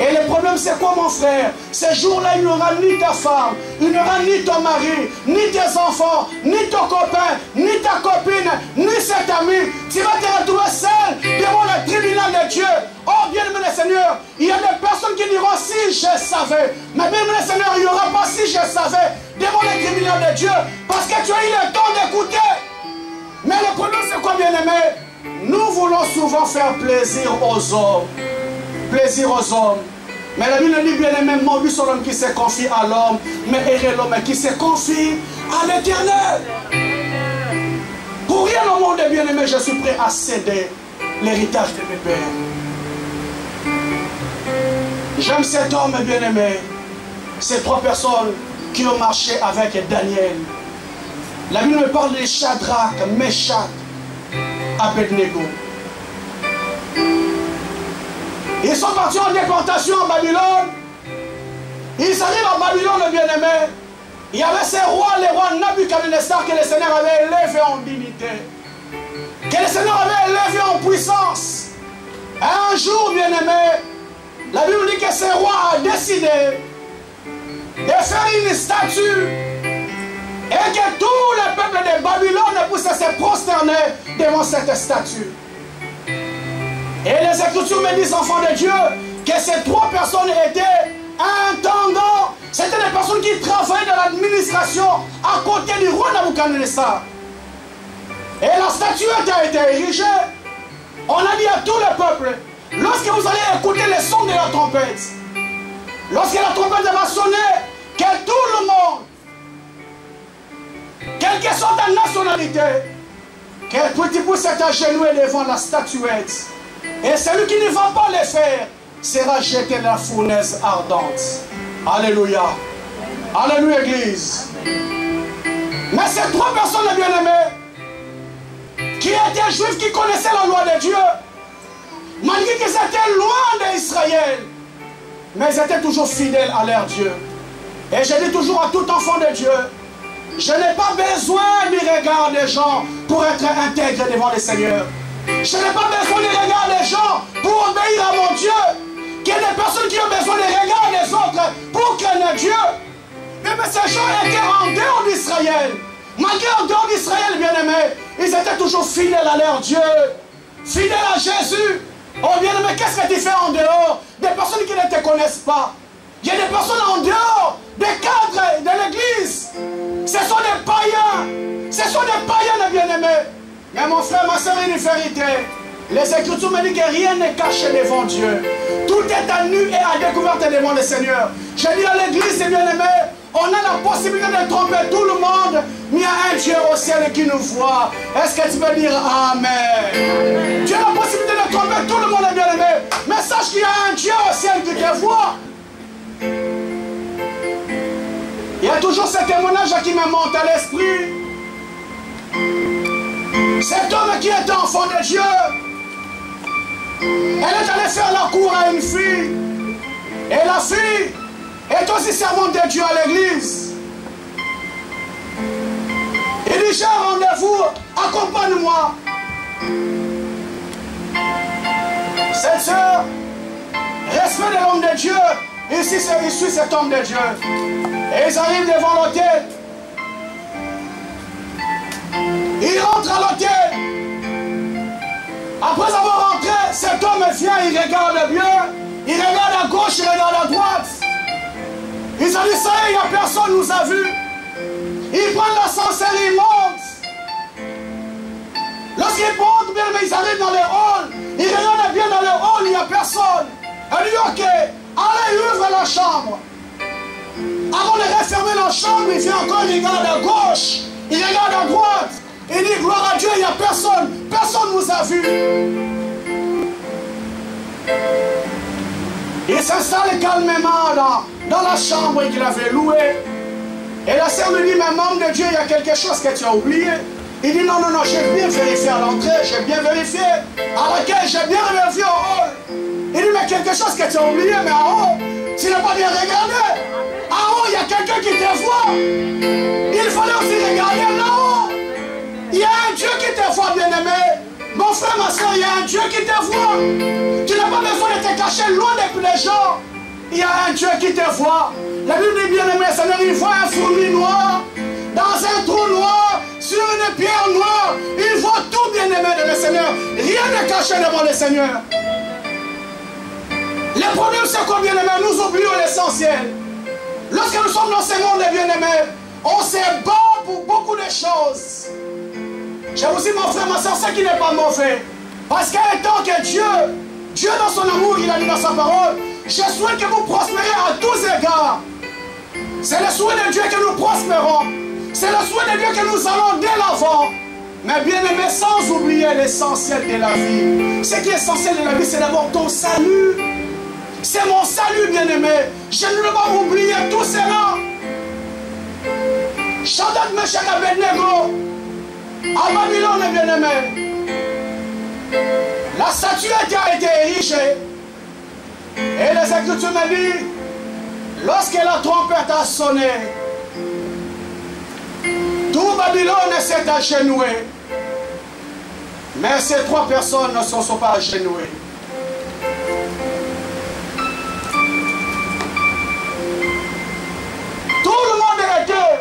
Et le problème, c'est quoi, mon frère? Ces jours-là, il n'y aura ni ta femme, il n'y aura ni ton mari, ni tes enfants, ni ton copain, ni ta copine, ni cet ami. Tu vas te retrouver seul devant le tribunal de Dieu. Oh, bien-aimé le Seigneur, il y a des personnes qui diront si je savais. Mais bien-aimé le Seigneur, il n'y aura pas si je savais devant le tribunal de Dieu. Parce que tu as eu le temps d'écouter. Mais le problème, c'est quoi, bien-aimé? Nous voulons souvent faire plaisir aux hommes. Plaisir aux hommes. Mais la Bible dit, bien-aimé, maudit sur l'homme qui se confie à l'homme, mais heureux l'homme qui se confie à l'Éternel. Pour rien au monde, bien-aimé, je suis prêt à céder l'héritage de mes pères. J'aime cet homme, bien-aimé. Ces trois personnes qui ont marché avec Daniel. La Bible me parle de Shadrach, Meshach, Abednego. Ils sont partis en déportation en Babylone. Ils arrivent en Babylone, le bien-aimé. Il y avait ces rois, les rois Nabuchodonosor, que le Seigneur avait élevés en dignité. Que le Seigneur avait élevés en puissance. Et un jour, bien-aimé, la Bible dit que ce roi a décidé de faire une statue et que tout le peuple de Babylone puisse se prosterner devant cette statue. Et les Écritures me disent, enfants de Dieu, que ces trois personnes étaient intendants. C'était des personnes qui travaillaient dans l'administration à côté du roi Nabuchodonosor. Et la statuette a été érigée. On a dit à tout le peuple, lorsque vous allez écouter le son de la trompette, lorsque la trompette va sonner, que tout le monde, quelle que soit ta nationalité, que tu puisses t'agenouiller devant la statuette. Et celui qui ne va pas le faire sera jeté dans la fournaise ardente. Alléluia. Alléluia, Église. Mais ces trois personnes, les bien-aimés, qui étaient juifs, qui connaissaient la loi de Dieu, malgré qu'ils étaient loin d'Israël, mais ils étaient toujours fidèles à leur Dieu. Et je dis toujours à tout enfant de Dieu, je n'ai pas besoin du regard des gens pour être intègre devant le Seigneur. Je n'ai pas besoin du regard des gens pour obéir à mon Dieu. Il y a des personnes qui ont besoin du regard des autres pour craindre Dieu. Mais ces gens étaient en dehors d'Israël. Malgré en dehors d'Israël, bien-aimés, ils étaient toujours fidèles à leur Dieu, fidèles à Jésus. Oh bien-aimé, qu'est-ce que tu fais en dehors des personnes qui ne te connaissent pas? Il y a des personnes en dehors des cadres de l'église. Ce sont des païens. Ce sont des païens, bien-aimés. Mais mon frère, ma soeur, une vérité. Les Écritures me disent que rien n'est caché devant Dieu. Tout est à nu et à découvert devant le Seigneur. Je dis à l'église, bien-aimés, on a la possibilité de tromper tout le monde, mais il y a un Dieu au ciel qui nous voit. Est-ce que tu peux dire Amen? Tu as la possibilité de tromper tout le monde, bien-aimé, mais sache qu'il y a un Dieu au ciel qui te voit. Il y a toujours ce témoignage qui me monte à l'esprit. Cet homme qui est enfant de Dieu, elle est allée faire la cour à une fille. Et la fille est aussi servante de Dieu à l'église. Il dit, j'ai un rendez-vous, accompagne-moi. Cette soeur, respect de l'homme de Dieu, ici il suit cet homme de Dieu. Et ils arrivent devant l'autel. Il rentre à l'hôtel. Après avoir rentré, cet homme vient, il regarde bien. Il regarde à gauche, il regarde à droite. Il a dit, ça y est, il n'y a personne nous a vus. Il prend l'ascenseur, il monte. Lorsqu'il monte, bien, mais ils arrivent dans le hall. Il regarde bien dans le hall, il n'y a personne. Il dit, ok, allez, ouvre la chambre. Avant de refermer la chambre, il vient encore, il regarde à gauche. Il regarde à droite. Il dit, gloire à Dieu, il n'y a personne. Personne ne nous a vus. Il s'installe calmement dans la chambre qu'il avait louée. Et la sœur lui dit, mais membre de Dieu, il y a quelque chose que tu as oublié. Il dit, non, non, non, j'ai bien vérifié à l'entrée, j'ai bien vérifié. À laquelle j'ai bien vérifié au hall. Il dit, mais quelque chose que tu as oublié, mais en haut, tu n'as pas bien regardé. En haut, il y a quelqu'un qui te voit. Il fallait aussi regarder là-haut. Il y a un Dieu qui te voit, bien-aimé. Mon frère, ma soeur, il y a un Dieu qui te voit. Tu n'as pas besoin de te cacher loin des les gens. Il y a un Dieu qui te voit. La Bible dit, bien-aimé, Seigneur, il voit un fourmi noir dans un trou noir, sur une pierre noire. Il voit tout, bien-aimé de le Seigneur. Rien n'est caché devant le Seigneur. Le problème, c'est quoi, bien-aimé? Nous oublions l'essentiel. Lorsque nous sommes dans ce monde, bien-aimés, on se bat pour beaucoup de choses. Je vous dis, mon frère, ma soeur, ce qui n'est pas mauvais. Parce qu'étant que Dieu dans son amour, il a dit dans sa parole, je souhaite que vous prospérez à tous égards. C'est le souhait de Dieu que nous prospérons. C'est le souhait de Dieu que nous allons dès l'avant. Mais bien aimé, sans oublier l'essentiel de la vie. Ce qui est essentiel de la vie, c'est d'abord ton salut. C'est mon salut, bien aimé. Je ne veux pas oublier tout cela. Shadrach, Meshach, Abednego, à Babylone, bien aimé. La statue a été érigée. Et les Écritures me disent, lorsque la trompette a sonné, tout Babylone s'est agenoué. Mais ces 3 personnes ne se sont pas agenouées. Tout le monde était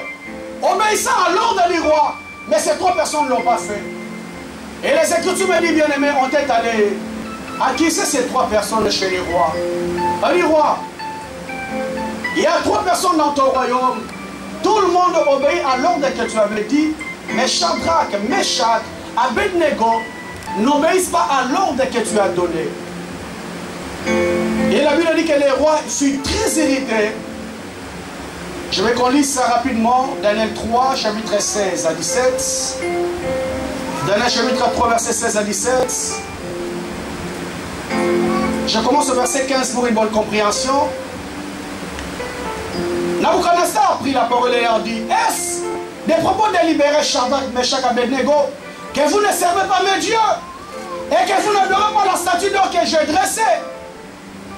obéissant à l'ordre du roi. Mais ces 3 personnes ne l'ont pas fait. Et les Écritures me disent, bien-aimés, on est allé acquiser ces 3 personnes chez le roi. On dit, roi, il y a 3 personnes dans ton royaume. Tout le monde obéit à l'ordre que tu avais dit. Mais Shadrach, Meshach, Abednego n'obéissent pas à l'ordre que tu as donné. Et la Bible dit que le roi fut très irrité. Je vais qu'on lise ça rapidement. Daniel 3, chapitre 16 à 17. Daniel chapitre 3, verset 16 à 17. Je commence au verset 15 pour une bonne compréhension. Nabuchodonosor a pris la parole et leur dit, est-ce des propos délibérés, Shadrach, Meshach, Abednego, que vous ne servez pas mes dieux et que vous n'adorez pas la statue d'or que j'ai dressée?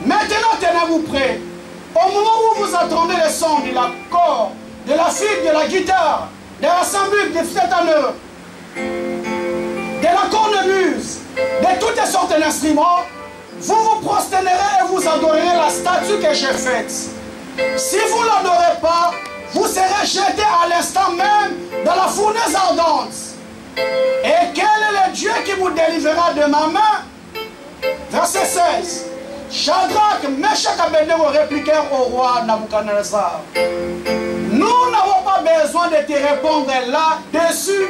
Maintenant, tenez-vous prêts. Au moment où vous entendez le son de l'accord, de la flûte, de la guitare, de la sambuc, des flétaneurs, de la cornemuse, de toutes sortes d'instruments, vous vous prosternerez et vous adorerez la statue que j'ai faite. Si vous ne l'adorez pas, vous serez jeté à l'instant même dans la fournaise ardente. Et quel est le Dieu qui vous délivrera de ma main? Verset 16. Shadrach, Meshach, Abednego répliquèrent au roi Nabuchodonosor. Nous n'avons pas besoin de te répondre là-dessus.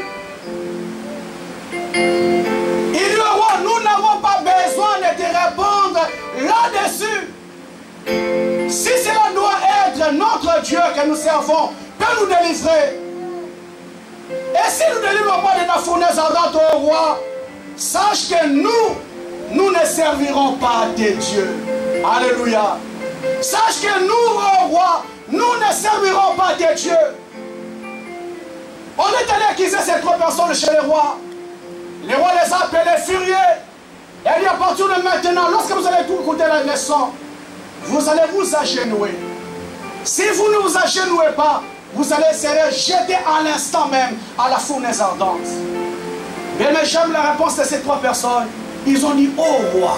Il dit au roi, nous n'avons pas besoin de te répondre là-dessus. Si cela doit être notre Dieu que nous servons, peut nous délivrer. Et si nous ne délivrons pas de la fournaise ardente au roi, sache que nous ne servirons pas tes dieux. Alléluia. Sache que nous, au roi, nous ne servirons pas tes dieux. On est allé acquiser ces 3 personnes chez le roi. Le roi les a appelés furieux. Et il dit à partir de maintenant, lorsque vous allez tout écouter la leçon, vous allez vous agenouiller. Si vous ne vous agenouillez pas, vous allez serez jeté à l'instant même à la fournaise ardente. Mais j'aime la réponse de ces 3 personnes. Ils ont dit, oh roi,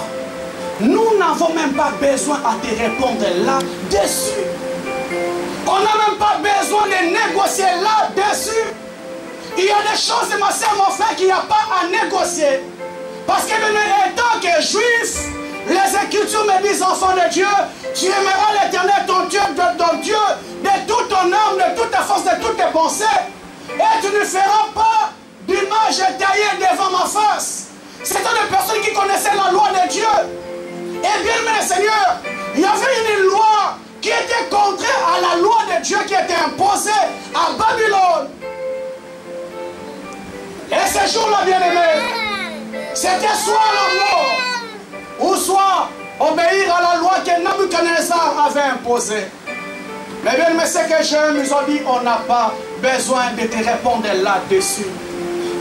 nous n'avons même pas besoin à te répondre là-dessus. On n'a même pas besoin de négocier là-dessus. Il y a des choses, ma soeur, mon frère, qu'il n'y a pas à négocier. Parce que étant que juif, les Écritures me disent, enfant de Dieu, tu aimeras l'Éternel, ton Dieu, de toute ton âme, de toute ta force, de toutes tes pensées. Et tu ne feras pas d'image taillée devant ma face. C'était des personnes qui connaissaient la loi de Dieu. Et bien aimé Seigneur, il y avait une loi qui était contraire à la loi de Dieu qui était imposée à Babylone. Et ce jour-là, bien aimé, c'était soit la mort ou soit obéir à la loi que Nabuchodonosor avait imposée. Mais bien aimé, ce que j'aime, ils ont dit, on n'a pas besoin de te répondre là-dessus.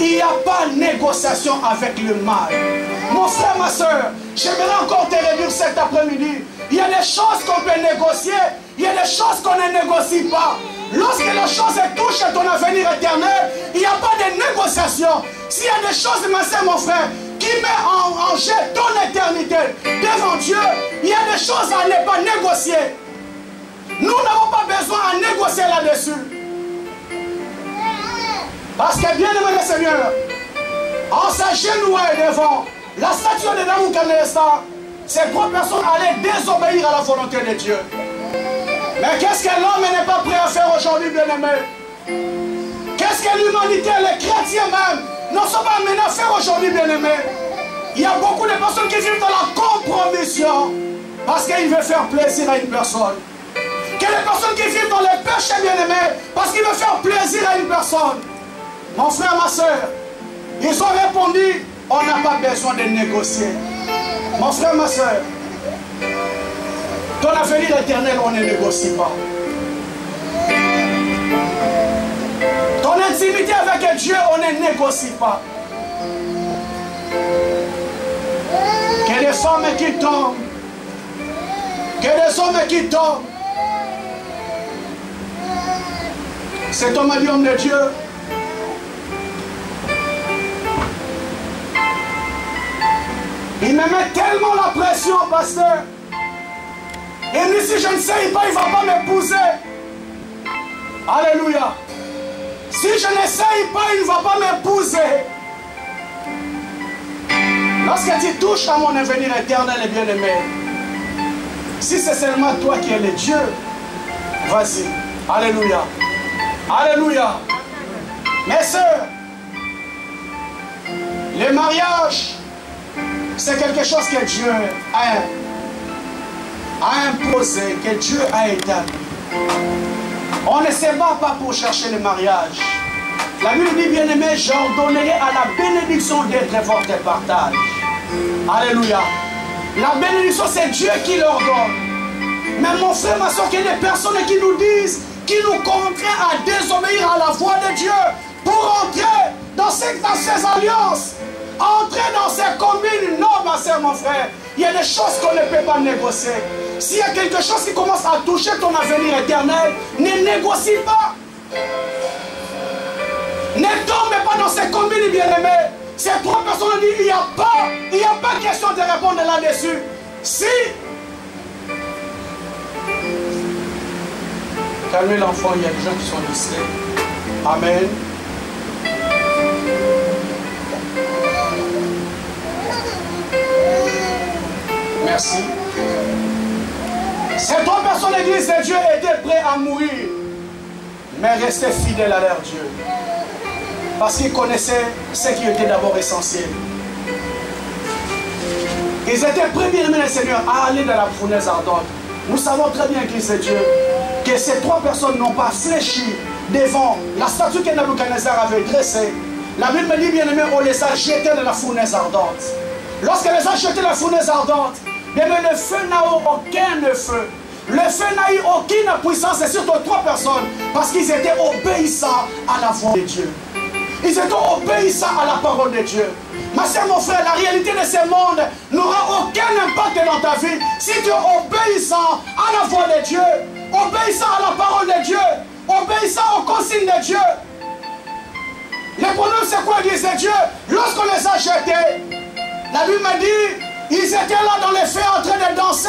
Il n'y a pas de négociation avec le mal. Mon frère, ma soeur, j'aimerais encore te redire cet après-midi. Il y a des choses qu'on peut négocier, il y a des choses qu'on ne négocie pas. Lorsque les choses touchent à ton avenir éternel, il n'y a pas de négociation. S'il y a des choses, ma soeur, mon frère, qui met en jeu ton éternité devant Dieu, il y a des choses à ne pas négocier. Nous n'avons pas besoin à négocier là-dessus. Parce que bien aimé le Seigneur, en s'agenouillant devant la statue de Nabuchodonosor, ces 3 personnes allaient désobéir à la volonté de Dieu. Mais qu'est-ce que l'homme n'est pas prêt à faire aujourd'hui, bien aimé? Qu'est-ce que l'humanité, les chrétiens même, ne sont pas amenés à faire aujourd'hui, bien aimé? Il y a beaucoup de personnes qui vivent dans la compromission parce qu'ils veulent faire plaisir à une personne. Il y a des personnes qui vivent dans les péchés, bien aimés, parce qu'ils veulent faire plaisir à une personne. Mon frère, ma soeur, ils ont répondu, on n'a pas besoin de négocier. Mon frère, ma soeur, ton avenir éternel, on ne négocie pas. Ton intimité avec Dieu, on ne négocie pas. Que les femmes qui tombent, Que des hommes qui tombent. Cet homme a dit, homme de Dieu, il me met tellement la pression, pasteur. Et lui, si je ne sais pas, il ne va pas m'épouser. Alléluia. Si je n'essaye pas, il ne va pas m'épouser. Lorsque tu touches à mon avenir éternel et bien-aimé, si c'est seulement toi qui es le Dieu, vas-y. Alléluia. Alléluia. Mes sœurs, le mariage, c'est quelque chose que Dieu a imposé, que Dieu a établi. On ne se bat pas pour chercher le mariage. La Bible dit, bien-aimé, j'ordonnerai à la bénédiction d'être votre partage. Alléluia. La bénédiction, c'est Dieu qui l'ordonne. Mais mon frère, ma soeur, il y a des personnes qui nous disent, qui nous contraignent à désobéir à la voix de Dieu pour entrer dans ces alliances, entrer dans ces communes. Non, ma soeur, mon frère, il y a des choses qu'on ne peut pas négocier. S'il y a quelque chose qui commence à toucher ton avenir éternel, ne négocie pas. Ne tombe pas dans ces communes, bien-aimés. Ces trois personnes disent, il n'y a pas question de répondre là-dessus. Si. Calmez l'enfant, il y a des gens qui sont distraits. Amen. Merci. Ces trois personnes, l'église de Dieu, étaient prêts à mourir, mais restaient fidèles à leur Dieu. Parce qu'ils connaissaient ce qui était d'abord essentiel. Ils étaient prêts, bien aimés, le Seigneur, à aller dans la fournaise ardente. Nous savons très bien, l'église de Dieu, que ces trois personnes n'ont pas fléchi devant la statue que Nabuchodonosor avait dressée. La Bible me dit, bien aimé, on les a jetés dans la fournaise ardente. Lorsqu'elle les a jetés dans la fournaise ardente, bien aimé, le feu n'a eu aucun feu. Le feu n'a eu aucune puissance, c'est surtout trois personnes, parce qu'ils étaient obéissants à la voix de Dieu. Ils étaient obéissants à la parole de Dieu. Ma soeur, mon frère, la réalité de ce monde n'aura aucun impact dans ta vie si tu es obéissant à la voix de Dieu, obéissant à la parole de Dieu, obéissant aux consignes de Dieu. Le problème, c'est quoi, disait Dieu? Lorsqu'on les a jetés, la Bible me dit, ils étaient là dans les feux en train de danser.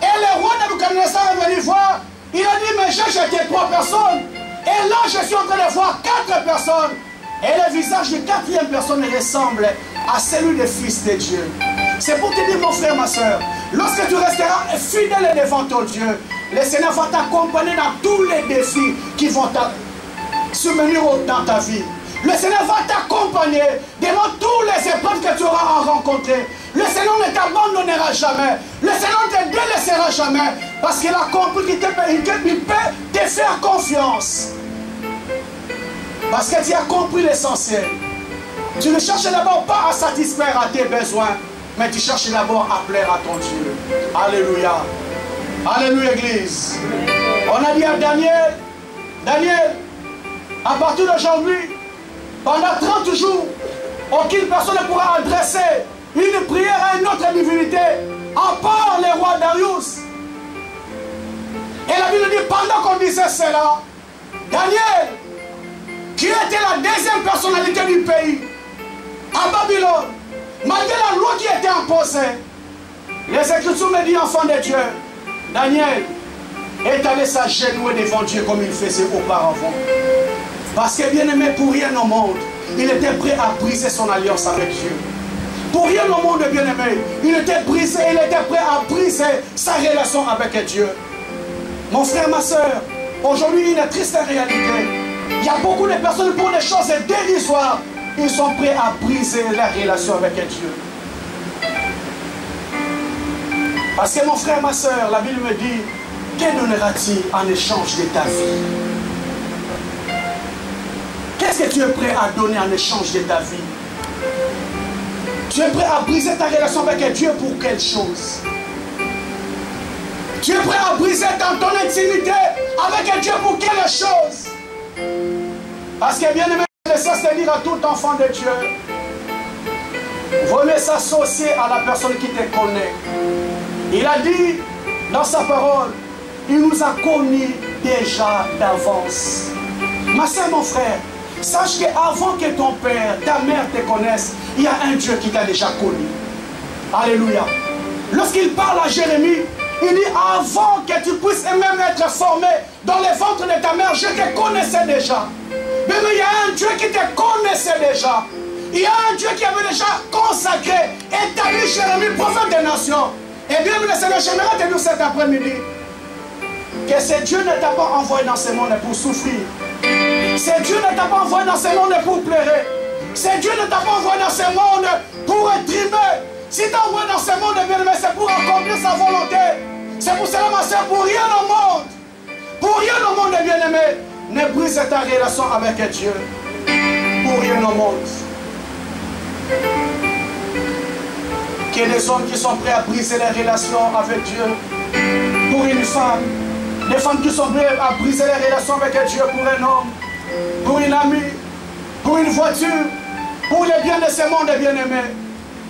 Et le roi Nabuchodonosor est venu voir. Il a dit, mais j'ai jeté trois personnes. Et là, je suis en train de voir quatre personnes. Et le visage de quatrième personne ressemble à celui des fils de Dieu. C'est pour te dire, mon frère, ma soeur, lorsque tu resteras fidèle devant ton Dieu, le Seigneur va t'accompagner dans tous les défis qui vont survenir dans ta vie. Le Seigneur va t'accompagner devant tous les épreuves que tu auras à rencontrer. Le Seigneur ne t'abandonnera jamais. Le Seigneur ne te délaissera jamais. Parce qu'il a compris qu'il peut te faire confiance. Parce que tu as compris l'essentiel. Tu ne cherches d'abord pas à satisfaire à tes besoins, mais tu cherches d'abord à plaire à ton Dieu. Alléluia. Alléluia, Église. On a dit à Daniel, à partir d'aujourd'hui, pendant 30 jours, aucune personne ne pourra adresser une prière à une autre divinité, à part le roi Darius. Et la Bible dit, pendant qu'on disait cela, Daniel, qui était la deuxième personnalité du pays, à Babylone, malgré la loi qui était imposée, les Écritures me disent, enfant de Dieu, Daniel est allé s'agenouiller devant Dieu comme il faisait auparavant. Parce que bien aimé, pour rien au monde, il était prêt à briser son alliance avec Dieu. Pour rien au monde, bien aimé, il était prêt à briser sa relation avec Dieu. Mon frère, ma soeur, aujourd'hui, une triste réalité. Il y a beaucoup de personnes pour des choses dérisoires. Ils sont prêts à briser la relation avec Dieu. Parce que mon frère, ma soeur, la Bible me dit, que donneras-tu en échange de ta vie? Qu'est-ce que tu es prêt à donner en échange de ta vie? Tu es prêt à briser ta relation avec Dieu pour quelle chose? Tu es prêt à briser dans ton intimité avec Dieu pour quelle chose? Parce que bien aimé, je sais se dire à tout enfant de Dieu, vaut mieux s'associer à la personne qui te connaît. Il a dit, dans sa parole, il nous a connus déjà d'avance. Ma soeur, mon frère, sache qu'avant que ton père, ta mère te connaissent, il y a un Dieu qui t'a déjà connu. Alléluia. Lorsqu'il parle à Jérémie, il dit avant que tu puisses même être formé dans le ventre de ta mère, je te connaissais déjà. Mais il y a un Dieu qui te connaissait déjà. Il y a un Dieu qui avait déjà consacré, établi Jérémie, prophète des nations. Et bien, le Seigneur, j'aimerais te dire cet après-midi que ce Dieu ne t'a pas envoyé dans ce monde pour souffrir. Ce Dieu ne t'a pas envoyé dans ce monde pour pleurer. Ce Dieu ne t'a pas envoyé dans ce monde pour trimer. Si tu as envoyé dans ce monde, bien-aimé, c'est pour accomplir sa volonté. C'est pour cela, ma soeur, pour rien au monde, bien-aimé, ne brise ta relation avec Dieu. Pour rien au monde. Qu'il y ait des hommes qui sont prêts à briser les relations avec Dieu. Pour une femme. Des femmes qui sont prêtes à briser les relations avec Dieu pour un homme. Pour une amie. Pour une voiture. Pour les biens de ce monde, bien-aimés.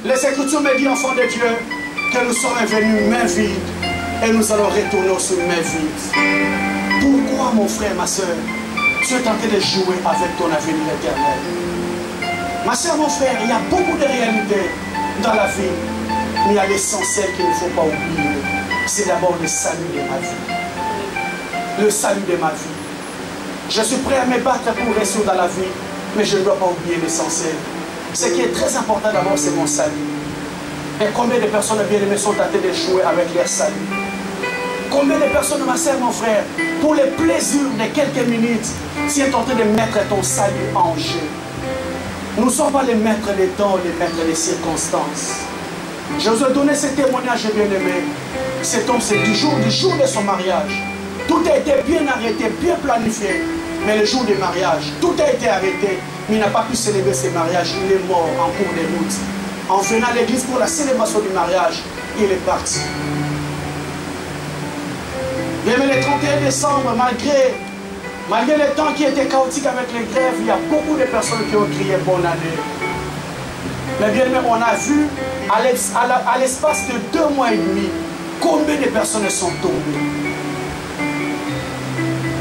Les Écritures me disent, enfants de Dieu, que nous sommes venus main vide et nous allons retourner sur main vide. Pourquoi, mon frère, ma soeur, tu es tenté de jouer avec ton avenir éternel? Ma soeur, mon frère, il y a beaucoup de réalités dans la vie, mais il y a l'essentiel qu'il ne faut pas oublier. C'est d'abord le salut de ma vie. Le salut de ma vie. Je suis prêt à me battre pour réussir dans la vie, mais je ne dois pas oublier l'essentiel. Ce qui est très important d'abord, c'est mon salut. Et combien de personnes bien-aimées sont tentées de jouer avec leur salut? Combien de personnes, ma soeur, mon frère, pour le plaisir de quelques minutes, tu es tenté de mettre ton salut en jeu? Nous ne sommes pas les maîtres des temps, les maîtres des circonstances. Je vous ai donné ce témoignage, bien-aimé. Cet homme, c'est du jour de son mariage. Tout a été bien arrêté, bien planifié. Mais le jour du mariage, tout a été arrêté. Mais il n'a pas pu célébrer ce mariage. Il est mort en cours de route. En venant à l'église pour la célébration du mariage, il est parti. Mais le 31 décembre, malgré le temps qui était chaotique avec les grèves, il y a beaucoup de personnes qui ont crié bonne année. Mais bien même, on a vu à l'espace de 2 mois et demi, combien de personnes sont tombées.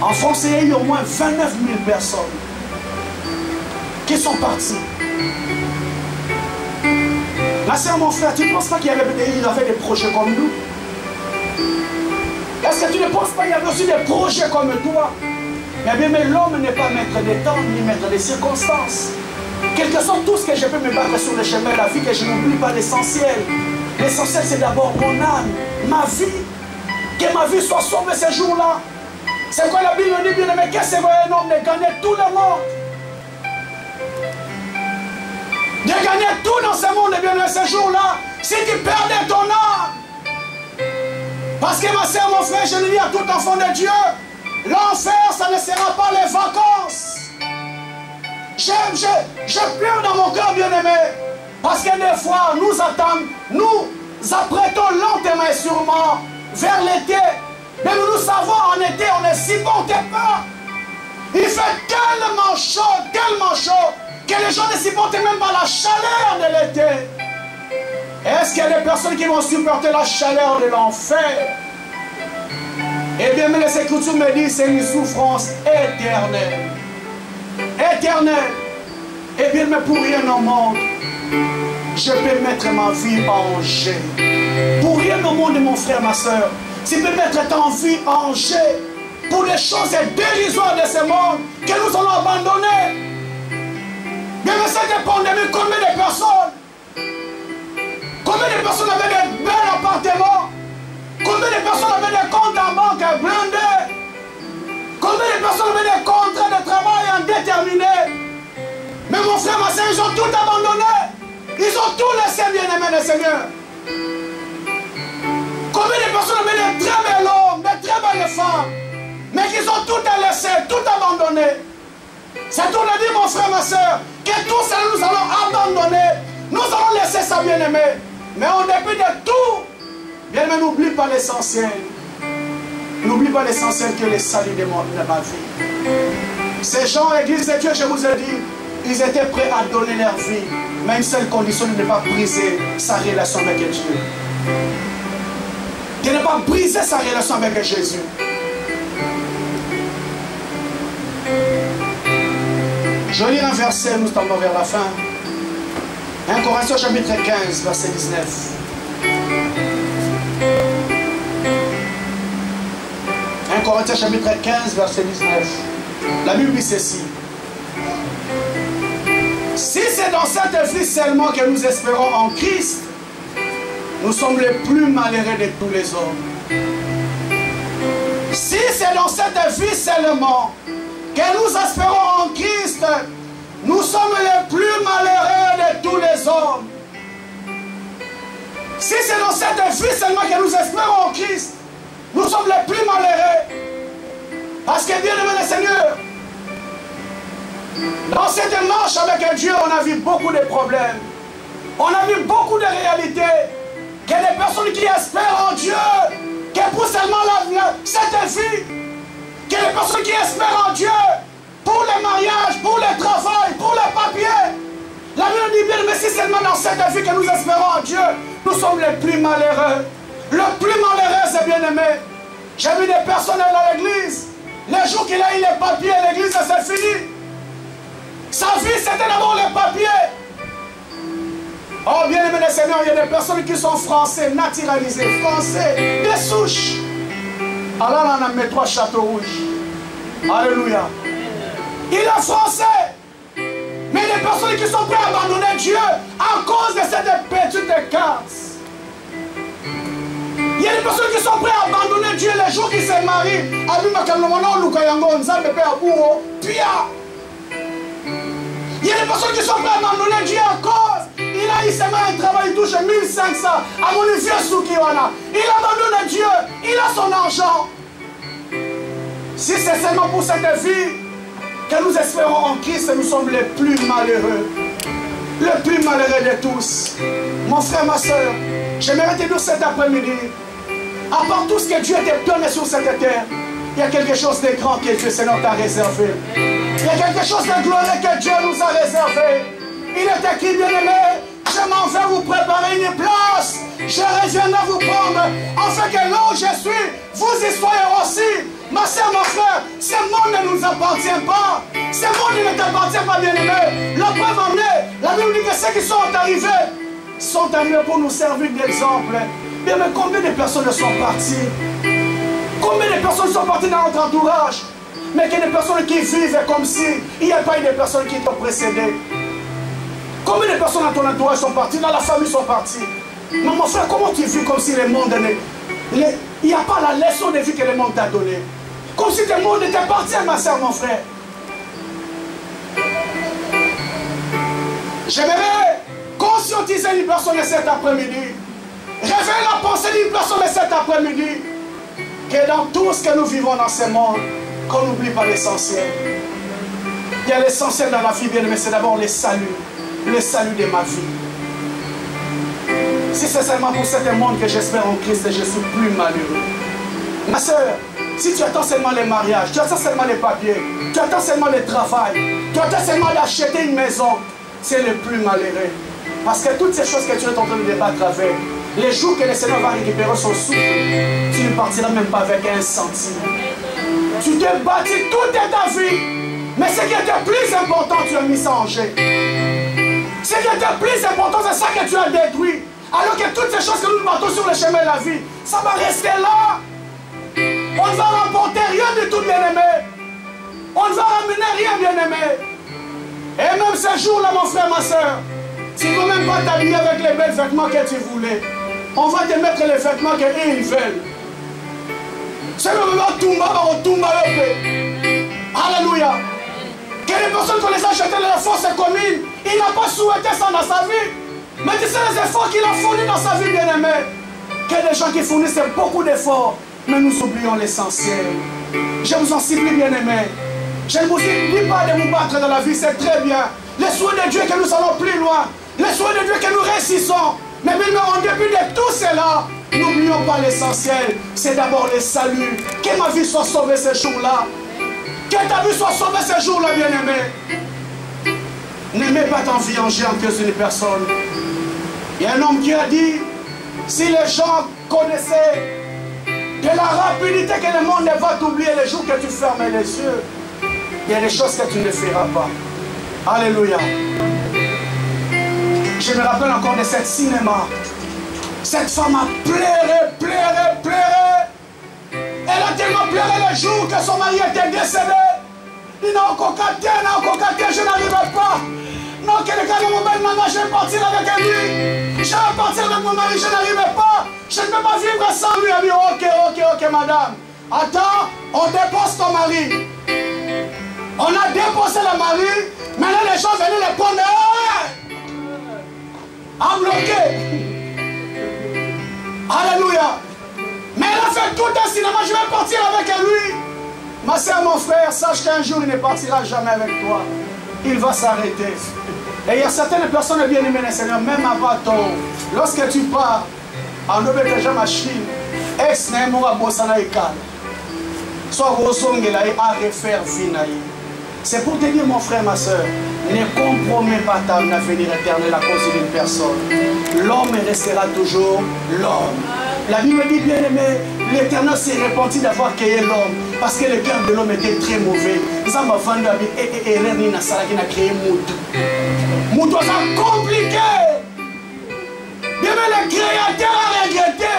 En France, il y a eu au moins 29 000 personnes qui sont partis. Ma soeur, mon frère, tu ne penses pas qu'il y avait des projets comme nous? Est-ce que tu ne penses pas qu'il y avait aussi des projets comme toi? Mais l'homme n'est pas maître des temps, ni maître des circonstances. Quel que soit tout ce que je peux me battre sur le chemin de la vie, que je n'oublie pas l'essentiel. L'essentiel, c'est d'abord mon âme, ma vie. Que ma vie soit sauvée ce jour-là. C'est quoi la Bible dit, bien aimé? Qu'est-ce que c'est un homme de gagner tout le monde? De gagner tout dans ce monde, bien aimé, ce jour-là, si tu perdais ton âme. Parce que ma soeur, mon frère, je le dis à tout enfant de Dieu, l'enfer, ça ne sera pas les vacances. Je pleure dans mon cœur, bien aimé. Parce que des fois, nous apprêtons lentement et sûrement vers l'été. Mais nous savons, en été, on ne s'y porte pas. Il fait tellement chaud, que les gens ne supportent même pas la chaleur de l'été. Est-ce qu'il y a des personnes qui vont supporter la chaleur de l'enfer? Eh bien, mais les Écritures me disent, c'est une souffrance éternelle. Éternelle. Eh bien, mais pour rien au monde, je peux mettre ma vie en jeu. Pour rien au monde, mon frère, ma soeur, tu peux mettre ta vie en jeu pour les choses dérisoires de ce monde que nous allons abandonner. Mais cette pandémie, combien de personnes avaient des bels appartements? Combien de personnes avaient des comptes en banque blindés? Combien de personnes avaient des contrats de travail indéterminés? Mais mon frère, ma soeur, ils ont tout abandonné. Ils ont tout laissé, bien-aimés du Seigneur. Combien de personnes avaient des très belles hommes, des très belles femmes, mais qu'ils ont tout laissé, tout abandonné? C'est tout le dit, mon frère, ma soeur, que tout ça nous allons abandonner. Nous allons laisser ça, bien-aimé. Mais en dépit de tout, bien-aimé, n'oublie pas l'essentiel. N'oublie pas l'essentiel que le salut de ma vie. Ces gens, l'église de Dieu, je vous ai dit, ils étaient prêts à donner leur vie, mais une seule condition de ne pas briser sa relation avec Dieu. de ne pas briser sa relation avec Jésus. Je vais lire un verset, nous tendons vers la fin. 1 Corinthiens chapitre 15, verset 19. 1 Corinthiens chapitre 15, verset 19. La Bible dit ceci. Si c'est dans cette vie seulement que nous espérons en Christ, nous sommes les plus malheureux de tous les hommes. Si c'est dans cette vie seulement que nous espérons en Christ, nous sommes les plus malheureux de tous les hommes. Si c'est dans cette vie seulement que nous espérons en Christ, nous sommes les plus malheureux. Parce que, bien aimé le Seigneur, dans cette marche avec Dieu, on a vu beaucoup de problèmes. On a vu beaucoup de réalités. Que les personnes qui espèrent en Dieu, que pour seulement cette vie, que les personnes qui espèrent en Dieu, pour le mariage, pour le travail, pour le papier. La Bible dit bien, mais si seulement dans cette vie que nous espérons en Dieu, nous sommes les plus malheureux. Le plus malheureux, c'est bien aimé. J'ai vu des personnes dans l'église. Le jour qu'il a eu les papiers, l'église, c'est fini. Sa vie, c'était d'abord les papiers. Oh, bien aimé le Seigneur, il y a des personnes qui sont français, naturalisés, français, des souches. Alors là, on a mis 3 châteaux rouges. Alléluia. Il est français. Mais les personnes qui sont prêtes à abandonner Dieu à cause de cette petite carte. Il y a des personnes qui sont prêtes à abandonner Dieu les jours qu'ils se marient. Il y a des personnes qui sont prêtes à abandonner Dieu à cause. Il a eu seulement un travail, il touche 1500. À mon vieux Soukiwana. Il abandonne Dieu. Il a son argent. Si c'est seulement pour cette vie que nous espérons en Christ, nous sommes les plus malheureux. Les plus malheureux de tous. Mon frère, ma soeur, j'aimerais te dire cet après-midi, à part tout ce que Dieu t'a donné sur cette terre, il y a quelque chose de grand que Dieu Seigneur t'a réservé. Il y a quelque chose de glorieux que Dieu nous a réservé. Il est écrit, bien aimé, je m'en vais vous préparer une place. Je reviendrai vous prendre, afin que là où je suis, vous y soyez aussi. Ma soeur, mon frère, ce monde ne nous appartient pas. Ce monde ne t'appartient pas, bien aimé. La preuve en est, la Bible dit que ceux qui sont arrivés sont arrivés pour nous servir d'exemple. Bien, mais combien de personnes sont parties? Combien de personnes sont parties dans notre entourage? Mais qu'il y a des personnes qui vivent comme si il n'y a pas eu des personnes qui t'ont précédé. Combien de personnes dans ton entourage sont parties? Dans la famille sont parties. Mais mon frère, comment tu vis comme si le monde n'est... Il n'y a pas la leçon de vie que le monde t'a donnée. Comme si le monde était parti, ma soeur, mon frère. J'aimerais conscientiser une personne cet après-midi. Réveiller la pensée d'une personne cet après-midi. Que dans tout ce que nous vivons dans ce monde, qu'on n'oublie pas l'essentiel. Il y a l'essentiel dans la vie, bien aimé, c'est d'abord le salut de ma vie. Si c'est seulement pour cet monde que j'espère en Christ, je suis plus malheureux. Ma soeur, si tu attends seulement les mariages, tu attends seulement les papiers, tu attends seulement le travail, tu attends seulement d'acheter une maison, c'est le plus malheureux. Parce que toutes ces choses que tu es en train de débattre avec, les jours que le Seigneur va récupérer son souffle, tu ne partiras même pas avec un centime. Tu t'es bâti toute ta vie, mais ce qui était plus important, tu as mis ça en jeu. Ce qui était plus important, c'est ça que tu as détruit. Alors que toutes ces choses que nous battons sur le chemin de la vie, ça va rester là. On ne va remporter rien du tout, bien-aimé. On ne va ramener rien, bien-aimé. Et même ce jour-là, mon frère, ma soeur, tu ne vas même pas t'habiller avec les belles vêtements que tu voulais. On va te mettre les vêtements qu'ils veulent. C'est le moment Tumba. Alléluia. Que les personnes qu'on les a jetées dans la force commune, il n'a pas souhaité ça dans sa vie. Mais tu sais les efforts qu'il a fournis dans sa vie, bien-aimé. Que des gens qui fournissent beaucoup d'efforts, mais nous oublions l'essentiel. Je vous en supplie, bien-aimé. Je ne vous dis pas de vous battre dans la vie, c'est très bien. Les souhaits de Dieu que nous allons plus loin. Les souhaits de Dieu que nous réussissons. Mais en dépit de tout cela, n'oublions pas l'essentiel. C'est d'abord le salut. Que ma vie soit sauvée ce jour-là. Que ta vie soit sauvée ce jour-là, bien-aimé. N'aimez pas t'envianger en cause d'une personne. Il y a un homme qui a dit, si les gens connaissaient de la rapidité que le monde va t'oublier le jour que tu fermes les yeux. Il y a des choses que tu ne feras pas. Alléluia. Je me rappelle encore de cette cinéma. Cette femme a pleuré, pleuré, pleuré. Elle a tellement pleuré le jour que son mari était décédé. Il n'a encore caté, je n'arrivais pas. Non, quelqu'un de mon bel maman, je vais partir avec lui. Je vais partir avec mon mari, je n'arrivais pas. Je ne peux pas vivre sans lui. Elle dit, ok, madame. Attends, on dépose ton mari. On a déposé le mari. Maintenant, les gens venaient le prendre. À bloquer. Alléluia. Mais elle a fait tout un cinéma. Je vais partir avec lui. Ma soeur, mon frère, sache qu'un jour, il ne partira jamais avec toi. Il va s'arrêter. Et il y a certaines personnes bien aimées, Seigneur, même avant ton. Lorsque tu pars, en déjà machine, ex-nemo à Bossana et Kal. Soit Rosongela et à refaire Finaï. C'est pour te dire, mon frère, ma soeur, ne compromets pas ta avenir éternel à cause d'une personne. L'homme restera toujours l'homme. La Bible dit, bien aimé, l'Éternel s'est repenti d'avoir créé l'homme parce que le cœur de l'homme était très mauvais. Ça m'a vendu avec erreur ni nasala qui n'a créé Moutou. Moutou, c'est compliqué. Bien aimé, le créateur a regretté.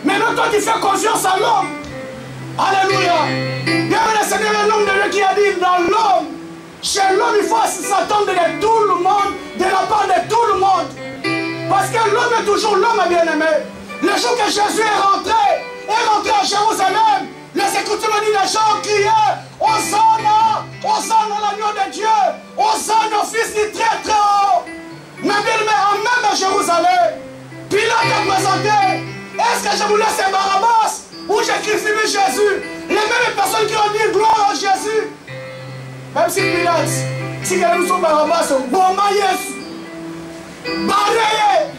Maintenant, toi, tu fais confiance à l'homme. Alléluia. Bien aimé, le Seigneur est l'homme de Dieu qui a dit dans l'homme. Chez l'homme, il faut s'attendre de tout le monde, de la part de tout le monde. Parce que l'homme est toujours l'homme, bien aimé. Le jour que Jésus est rentré à Jérusalem, les Écritures disent, les gens criaient, Hosanna, Hosanna l'agneau de Dieu, Hosanna au fils du très très haut. Mais bien aimé, en même à Jérusalem, Pilate a présenté, est-ce que je vous laisse Barabbas ou je crucifie Jésus? Les mêmes personnes qui ont dit gloire à Jésus. Même si Pilate, si nous sommes Barabbas, bon maïs, barré.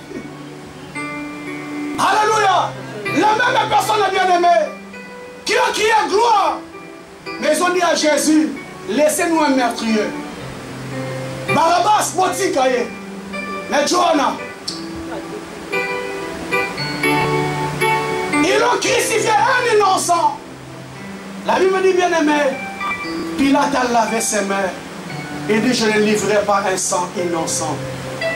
Alléluia. Les mêmes personnes bien-aimées qui ont crié gloire, mais ils ont dit à Jésus, laissez-nous un meurtrier. Barabbas, Botikaye, mais Johanna. Ils ont crucifié un innocent. La Bible dit bien-aimé, Pilate a lavé ses mains et dit, je ne livrerai pas un sang innocent.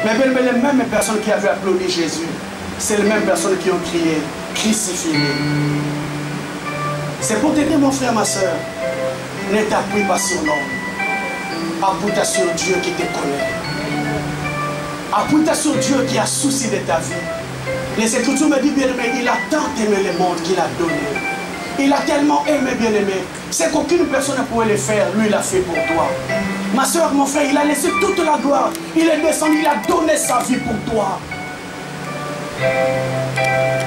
Mais bien aimé, les mêmes personnes qui avaient applaudi Jésus, c'est les mêmes personnes qui ont crié, crucifié. C'est pour t'aider, mon frère, ma soeur. Ne t'appuie pas sur l'homme. Appuie-toi sur Dieu qui te connaît. Appuie-toi sur Dieu qui a souci de ta vie. Les Écritures me disent, bien-aimé, il a tant aimé le monde qu'il a donné. Il a tellement aimé, bien-aimé. C'est qu'aucune personne ne pouvait le faire. Lui, il l'a fait pour toi. Ma soeur, mon frère, il a laissé toute la gloire. Il est descendu, il a donné sa vie pour toi.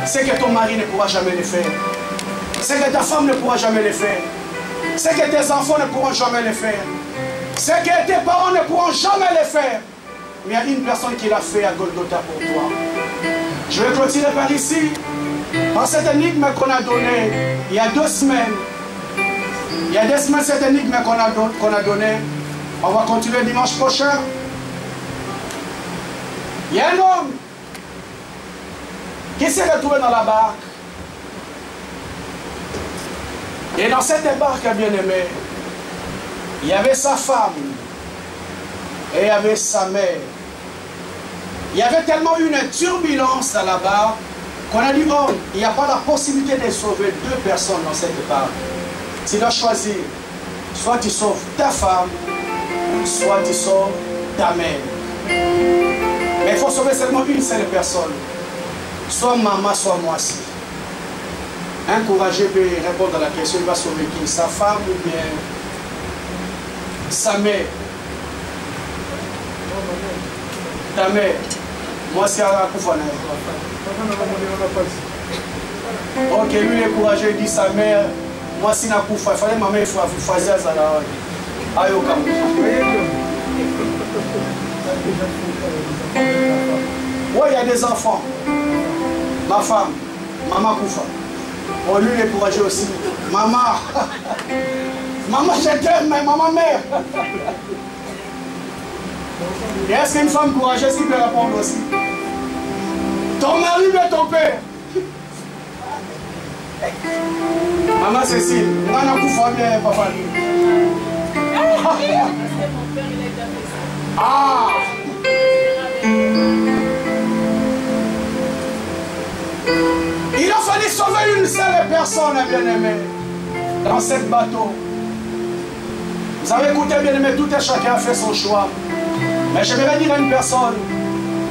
C'est que ton mari ne pourra jamais le faire. C'est que ta femme ne pourra jamais le faire. C'est que tes enfants ne pourront jamais le faire. C'est que tes parents ne pourront jamais le faire. Mais il y a une personne qui l'a fait à Golgotha pour toi. Je vais clôturer par ici. Par cette énigme qu'on a donnée il y a 2 semaines. Il y a 2 semaines cette énigme qu'on a donnée. On va continuer dimanche prochain. Il y a un homme qui s'est retrouvé dans la barque. Et dans cette barque, bien-aimé, il y avait sa femme et il y avait sa mère. Il y avait tellement une turbulence dans la barque qu'on a dit, oh, il n'y a pas la possibilité de sauver 2 personnes dans cette barque. Tu dois choisir, soit tu sauves ta femme, soit tu sauves ta mère. Mais il faut sauver seulement une seule personne. Soit maman, soit moi aussi. Un courageux peut répondre à la question, il va sauver qui? Sa femme ou bien sa mère? Ta mère. Moi c'est à Koufana. Ok, lui il est courageux, il dit sa mère. Moi c'est à Koufana. Il fallait ma mère faire ça là. Ayoka. Oui, il y a des enfants. Ma femme, maman Koufa. Oh, lui, il est courageux aussi. Maman. Maman, je t'aime, mais maman mère. Et est-ce qu'une femme courageuse qui peut répondre aussi? Ton mari est ton père. Maman Cécile, on a un coup fort bien, papa. Ah! Il a fallu sauver une seule personne, bien-aimé, dans ce bateau. Vous avez écouté, bien-aimé, tout et chacun a fait son choix. Mais j'aimerais dire à une personne,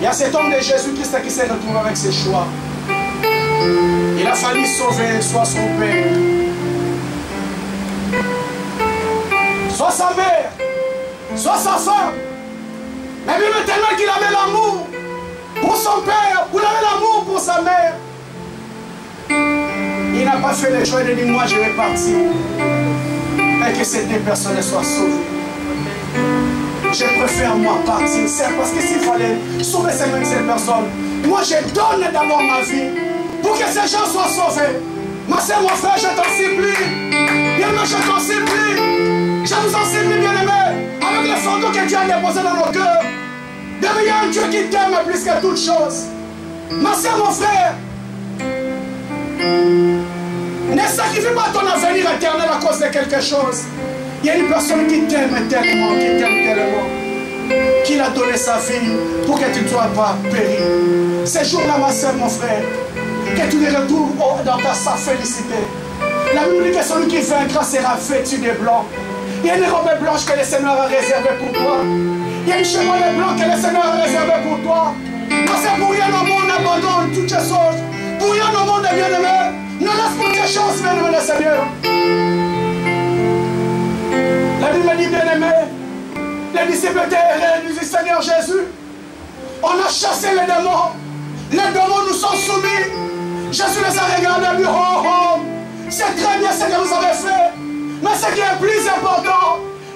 il y a cet homme de Jésus-Christ qui s'est retrouvé avec ses choix. Il a fallu sauver soit son père, soit sa mère, soit sa femme. Mais même tellement qu'il avait l'amour pour son père, il avait l'amour pour sa mère. Il n'a pas fait le choix de dire moi je vais partir. Et que ces deux personnes soient sauvées. Je préfère moi partir, c'est parce que s'il fallait sauver ces mêmes personnes, moi je donne d'abord ma vie pour que ces gens soient sauvés. Ma soeur, mon frère, je t'en supplie. Bien-aimé, je t'en supplie. Je vous en supplie, bien-aimé, avec les fardeaux que Dieu a déposés dans nos cœurs. Bien-aimé, il y a un Dieu qui t'aime plus que toute chose. Ma soeur, mon frère, ne sacrifie pas ton avenir éternel à cause de quelque chose. Il y a une personne qui t'aime tellement, qu'il a donné sa vie pour que tu ne sois pas péri. Ces jours-là, ma soeur, mon frère, que tu les retrouves dans sa félicité. La Bible dit que celui qui vaincra sera vêtu de blanc. Il y a une robe blanche que le Seigneur a réservée pour toi. Il y a une chemise blanche que le Seigneur a réservée pour toi. Ma soeur, pour rien au monde, abandonne toutes ces choses. Pour rien au monde, bien-aimé, ne laisse pas tes chances, bien-aimé, le Seigneur. La Bible dit, bien-aimé, les disciples du Seigneur Jésus, on a chassé les démons. Les démons nous sont soumis. Jésus les a regardés et dit, oh, oh, c'est très bien ce que vous avez fait. Mais ce qui est plus important,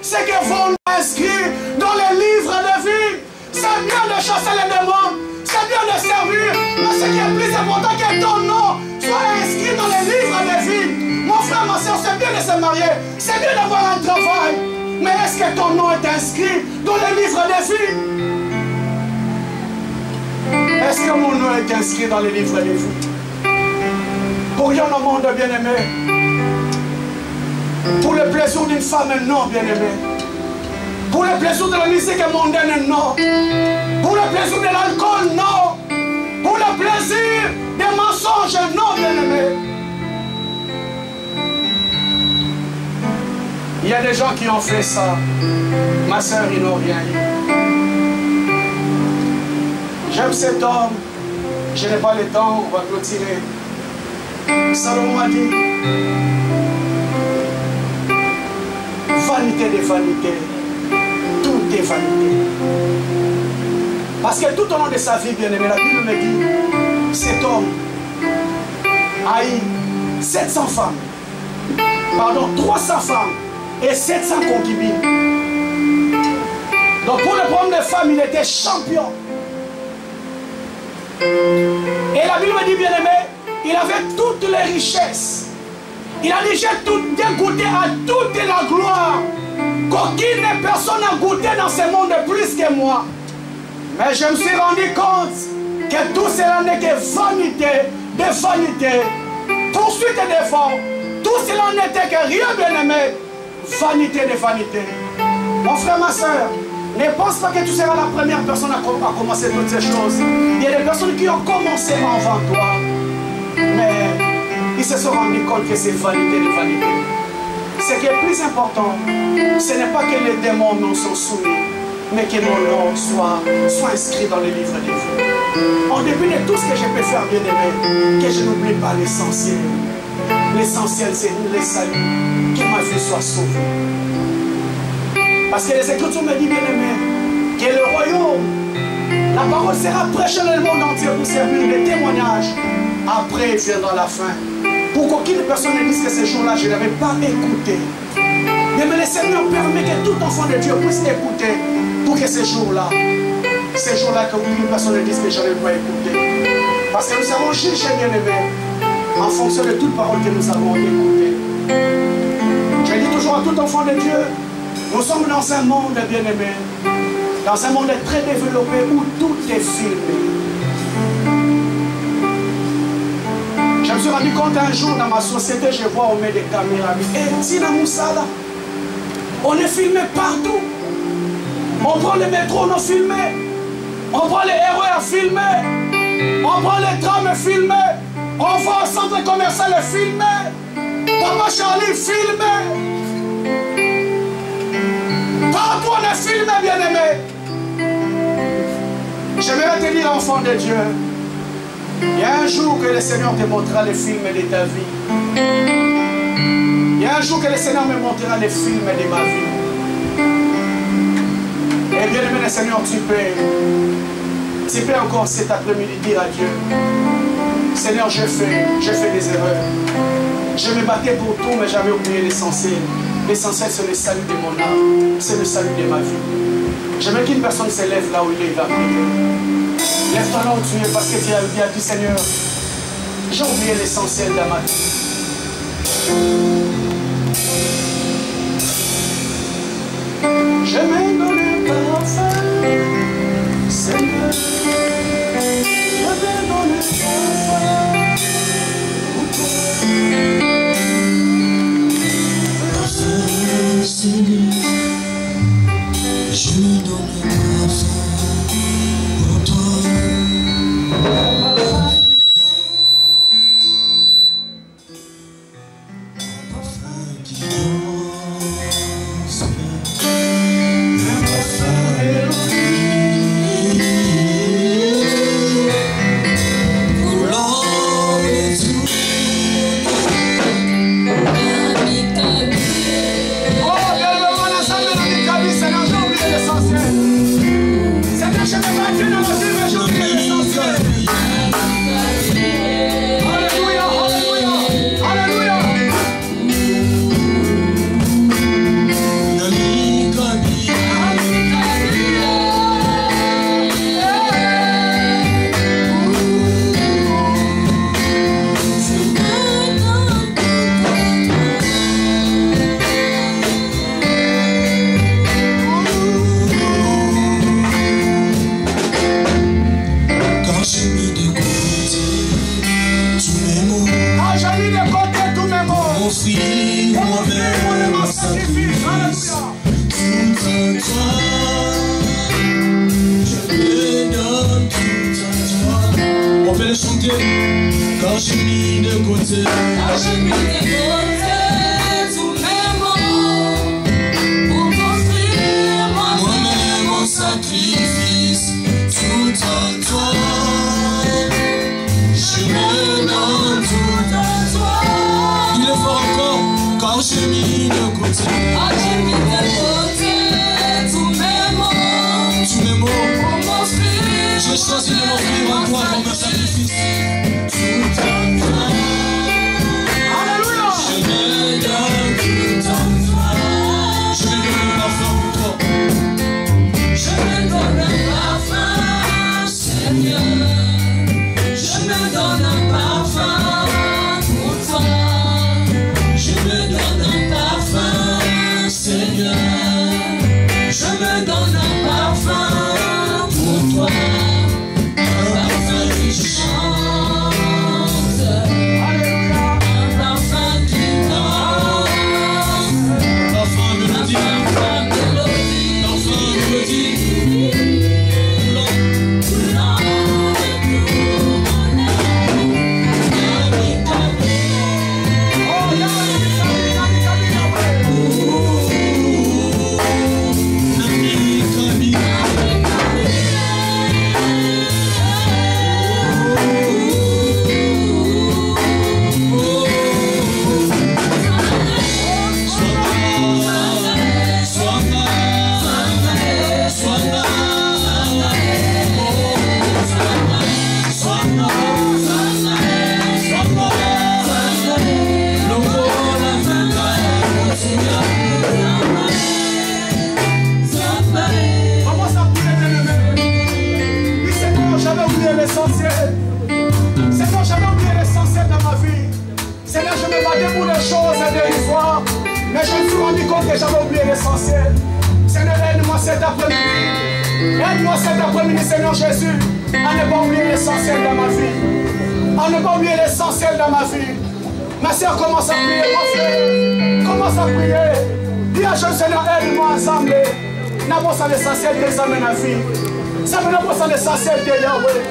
c'est que vous inscrits dans les livres de vie. C'est bien de chasser les démons, c'est bien de servir, mais ce qui est plus important, que ton nom soit inscrit dans les livres de vie. Mon frère, ma soeur, c'est bien de se marier, c'est bien d'avoir un travail, mais est-ce que ton nom est inscrit dans les livres de vie? Est-ce que mon nom est inscrit dans les livres de vie? Pour rien au monde, bien-aimé. Pour le plaisir d'une femme, non, bien-aimé. Pour le plaisir de la musique mondaine, non. Pour le plaisir de l'alcool, non. Pour le plaisir des mensonges, non, bien-aimé. Il y a des gens qui ont fait ça. Ma soeur, ils n'ont rien eu. J'aime cet homme. Je n'ai pas le temps, on va clôturer. Salomon a dit, vanité des vanités, tout est vanité. Parce que tout au long de sa vie, bien-aimé, la Bible me dit, cet homme a eu 700 femmes, pardon, 300 femmes et 700 concubines. Donc pour le problème des femmes, il était champion. Et la Bible me dit, bien-aimé, il avait toutes les richesses. Il a dit, j'ai goûté à toute la gloire qu'aucune personne n'a goûté dans ce monde plus que moi. Mais je me suis rendu compte que tout cela n'est que vanité de vanité, poursuite d'efforts. Tout cela n'était que rien, bien-aimé, vanité de vanité. Mon frère, ma soeur, ne pense pas que tu seras la première personne à commencer toutes ces choses. Il y a des personnes qui ont commencé avant toi, mais ils se sont rendus compte que c'est vanité de vanité. Ce qui est plus important, ce n'est pas que les démons nous sont soumis, mais que mon nom soit inscrit dans les livres de vie. En dépit de tout ce que je peux faire, bien-aimé, que je n'oublie pas l'essentiel. L'essentiel, c'est le salut, que ma vie soit sauvée. Parce que les Écritures me disent, bien-aimé, que le royaume, la parole sera prêchée dans le monde entier pour servir de témoignage. Après viendra la fin. Pour qu'aucune personne ne dise que ce jour-là, je n'avais pas écouté. Mais le Seigneur permet que tout enfant de Dieu puisse écouter pour que ce jour-là, qu'aucune personne ne dise que je n'avais pas écouté. Parce que nous avons jugé, bien-aimé, en fonction de toute parole que nous avons écoutée. Je dis toujours à tout enfant de Dieu, nous sommes dans un monde, bien-aimé, dans un monde très développé où tout est filmé. Je me me suis rendu compte un jour dans ma société, je vois on met des caméras. Et Tina Moussala, on est filmé partout. On prend le métro, on est filmé. On prend les RER à filmer. On prend les trams à filmer. On va au centre commercial à filmer. Papa Charlie filmé. Partout on est filmé, bien-aimé. J'aimerais te dire, enfant de Dieu, il y a un jour que le Seigneur te montrera les films de ta vie. Il y a un jour que le Seigneur me montrera les films de ma vie. Et bien aimé le Seigneur, tu peux encore cet après-midi dire à Dieu, Seigneur, j'ai fait des erreurs. Je me battais pour tout, mais j'avais oublié l'essentiel. L'essentiel, c'est le salut de mon âme. C'est le salut de ma vie. J'aimerais qu'une personne se lève là où il est, il va prier. Lève-toi là où tu es, parce que tu as dit, Seigneur, j'ai oublié l'essentiel de ma vie. Je m'ai donné parfum, Seigneur. Je m'ai donné parfum pour toi. Parfum, Seigneur. Je me donne parfum pour toi. Parfum qui danse, un parfum mélodie. Pour l'homme et tout. Seigneur, je me bats dans la vie, mais j'ai oublié l'essentiel. Alléluia, alléluia, alléluia. Offrir moi-même mon sacrifice, tout à toi, je me donne tout à toi. On peut le chanter. Quand j'ai mis de côté, tous mes mots pour construire moi-même mon sacrifice, tout à toi, je me donne tout à toi. Il est fort encore, quand j'ai mis de côté. J'ai mis de côté tous mes mots pour m'offrir. J'ai choisi de m'offrir en toi comme un sacrifice. Tout à toi. Alléluia. Je me donne tout à toi. Je me donne un parfum pour toi. Je me donne un parfum, Seigneur. Je me donne un parfum pour toi. Je me donne un parfum, Seigneur. Je me donne un parfum pour toi. Un parfum qui chante. Alléluia. Un parfum qui danse. Parfum mélodie. Un mélodie. Parfum mélodie. Seigneur, j'avais oublié l'essentiel dans ma vie. Seigneur, je me battais pour les choses de l'histoire, mais je me suis rendu compte que j'avais oublié l'essentiel. Seigneur, aide-moi cet après-midi. Aide-moi cet après-midi, Seigneur Jésus, à ne pas oublier l'essentiel dans ma vie. à ne pas oublier l'essentiel dans ma vie. Ma soeur commence à prier, mon frère. Commence à prier. Dis à Jésus, Seigneur, aide-moi ensemble. N'a pas l'essentiel des hommes dans la vie. Ça veut dire pas l'essentiel de Yahweh.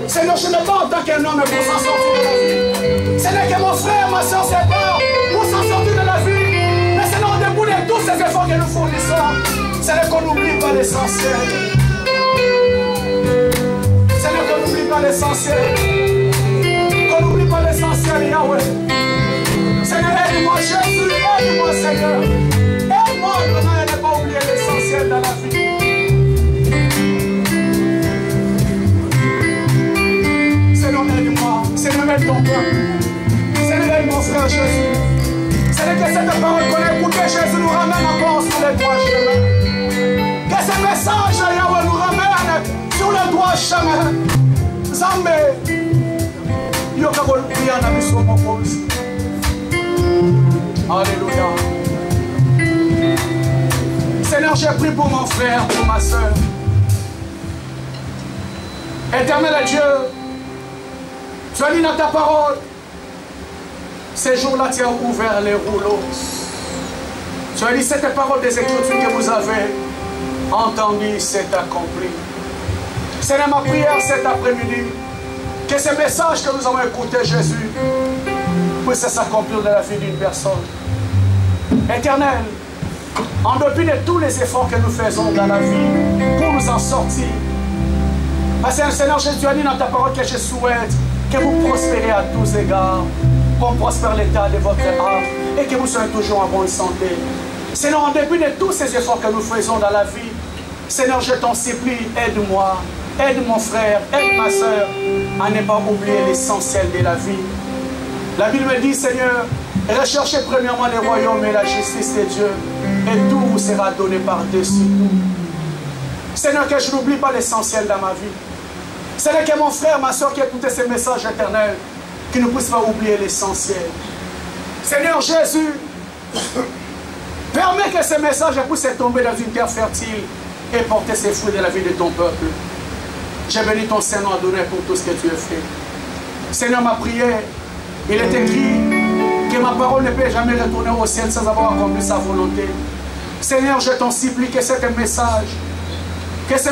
Seigneur, je ne me bats en tant qu'un homme pour s'en sortir de la vie. Seigneur, que mon frère, ma soeur, c'est pas pour s'en sortir de la vie. Mais Seigneur, on déboule tous ces efforts que nous fournissons. Seigneur, qu'on n'oublie pas l'essentiel. Seigneur, qu'on n'oublie pas l'essentiel. Qu'on n'oublie pas l'essentiel, Yahweh. Seigneur, aide-moi, Jésus, aide-moi, Seigneur. Aide-moi, vraiment, à ne pas oublier l'essentiel dans la vie. Seigneur, aide-moi. Seigneur, aide ton peuple. Seigneur, aide mon frère Jésus. Seigneur, que cette parole qu'on a écoutée, Jésus, nous ramène encore sur les droits chemins. Que ce message, Yahweh, nous ramène sur le droit chemin. Zambé, Yokabol, Priana, Misso, Mokos. Alléluia. Seigneur, j'ai prié pour mon frère, pour ma soeur. Éternel Dieu, tu as dit dans ta parole, ces jours-là, tu as ouvert les rouleaux. Tu as dit, cette parole des Écritures que vous avez entendue, c'est accompli. Seigneur, ma prière cet après-midi, que ce message que nous avons écouté, Jésus, puisse s'accomplir dans la vie d'une personne. Éternel, en dépit de tous les efforts que nous faisons dans la vie pour nous en sortir, parce que Seigneur Jésus, tu as dit dans ta parole que je souhaite que vous prospérez à tous égards, qu'on prospère l'état de votre âme et que vous soyez toujours en bonne santé. Seigneur, en dépit de tous ces efforts que nous faisons dans la vie, Seigneur, je t'en supplie, aide-moi, aide mon frère, aide ma soeur à ne pas oublier l'essentiel de la vie. La Bible me dit, Seigneur, recherchez premièrement le royaume et la justice de Dieu, et tout vous sera donné par-dessus tout. Seigneur, que je n'oublie pas l'essentiel dans ma vie. Seigneur, que mon frère, ma soeur qui écoutait ces messages éternels, qui ne puisse pas oublier l'essentiel. Seigneur Jésus, permets que ces messages puissent tomber dans une terre fertile et porter ses fruits dans la vie de ton peuple. J'ai béni ton Saint-Nom Adonai pour tout ce que tu as fait. Seigneur, ma prière, il est écrit que ma parole ne peut jamais retourner au ciel sans avoir accompli sa volonté. Seigneur, je t'en supplie que ce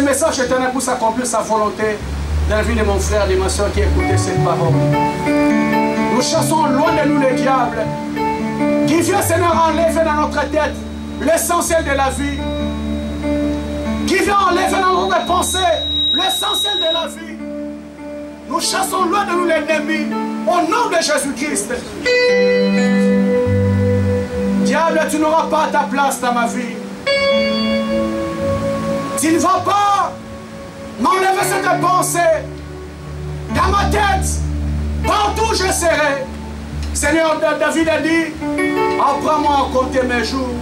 message éternel puisse accomplir sa volonté dans la vie de mon frère et de ma soeur qui écoutaient cette parole. Nous chassons loin de nous les diables qui vient, Seigneur, enlever dans notre tête l'essentiel de la vie, qui vient enlever dans notre pensée l'essentiel de la vie. Nous chassons loin de nous l'ennemi au nom de Jésus-Christ. Diable, tu n'auras pas ta place dans ma vie. Tu ne vas pas m'enlever cette pensée dans ma tête. Partout je serai. Seigneur, David a dit, apprends-moi à compter mes jours.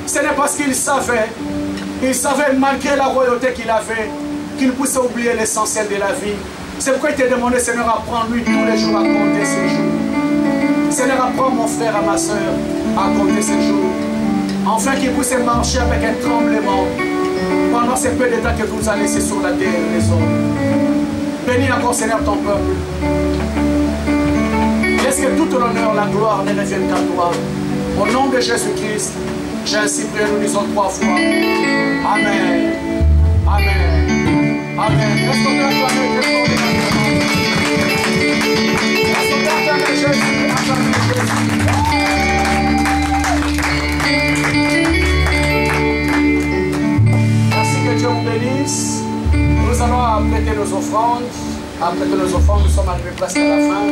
Ce n'est parce qu'il savait malgré la royauté qu'il avait, qu'il puisse oublier l'essentiel de la vie. C'est pourquoi il t'a demandé, Seigneur, apprends-lui tous les jours à compter ses jours. Seigneur, apprends mon frère et ma soeur à compter ses jours. Afin qu'il puisse marcher avec un tremblement pendant ces peu de temps que tu nous as laissé sur la terre des hommes. Bénis encore, Seigneur, ton peuple. Laisse que toute l'honneur, la gloire ne revienne qu'à toi. Au nom de Jésus-Christ, j'ai ainsi prié, nous disons 3 fois. Amen. Amen. Amen. Est-ce qu'on peut acclamer Jésus? Est-ce qu'on peut acclamer Jésus? Acclamer Jésus. Merci que Dieu vous bénisse. Nous allons prêter nos offrandes. Après que nos offrandes, nous sommes arrivés presque à la fin.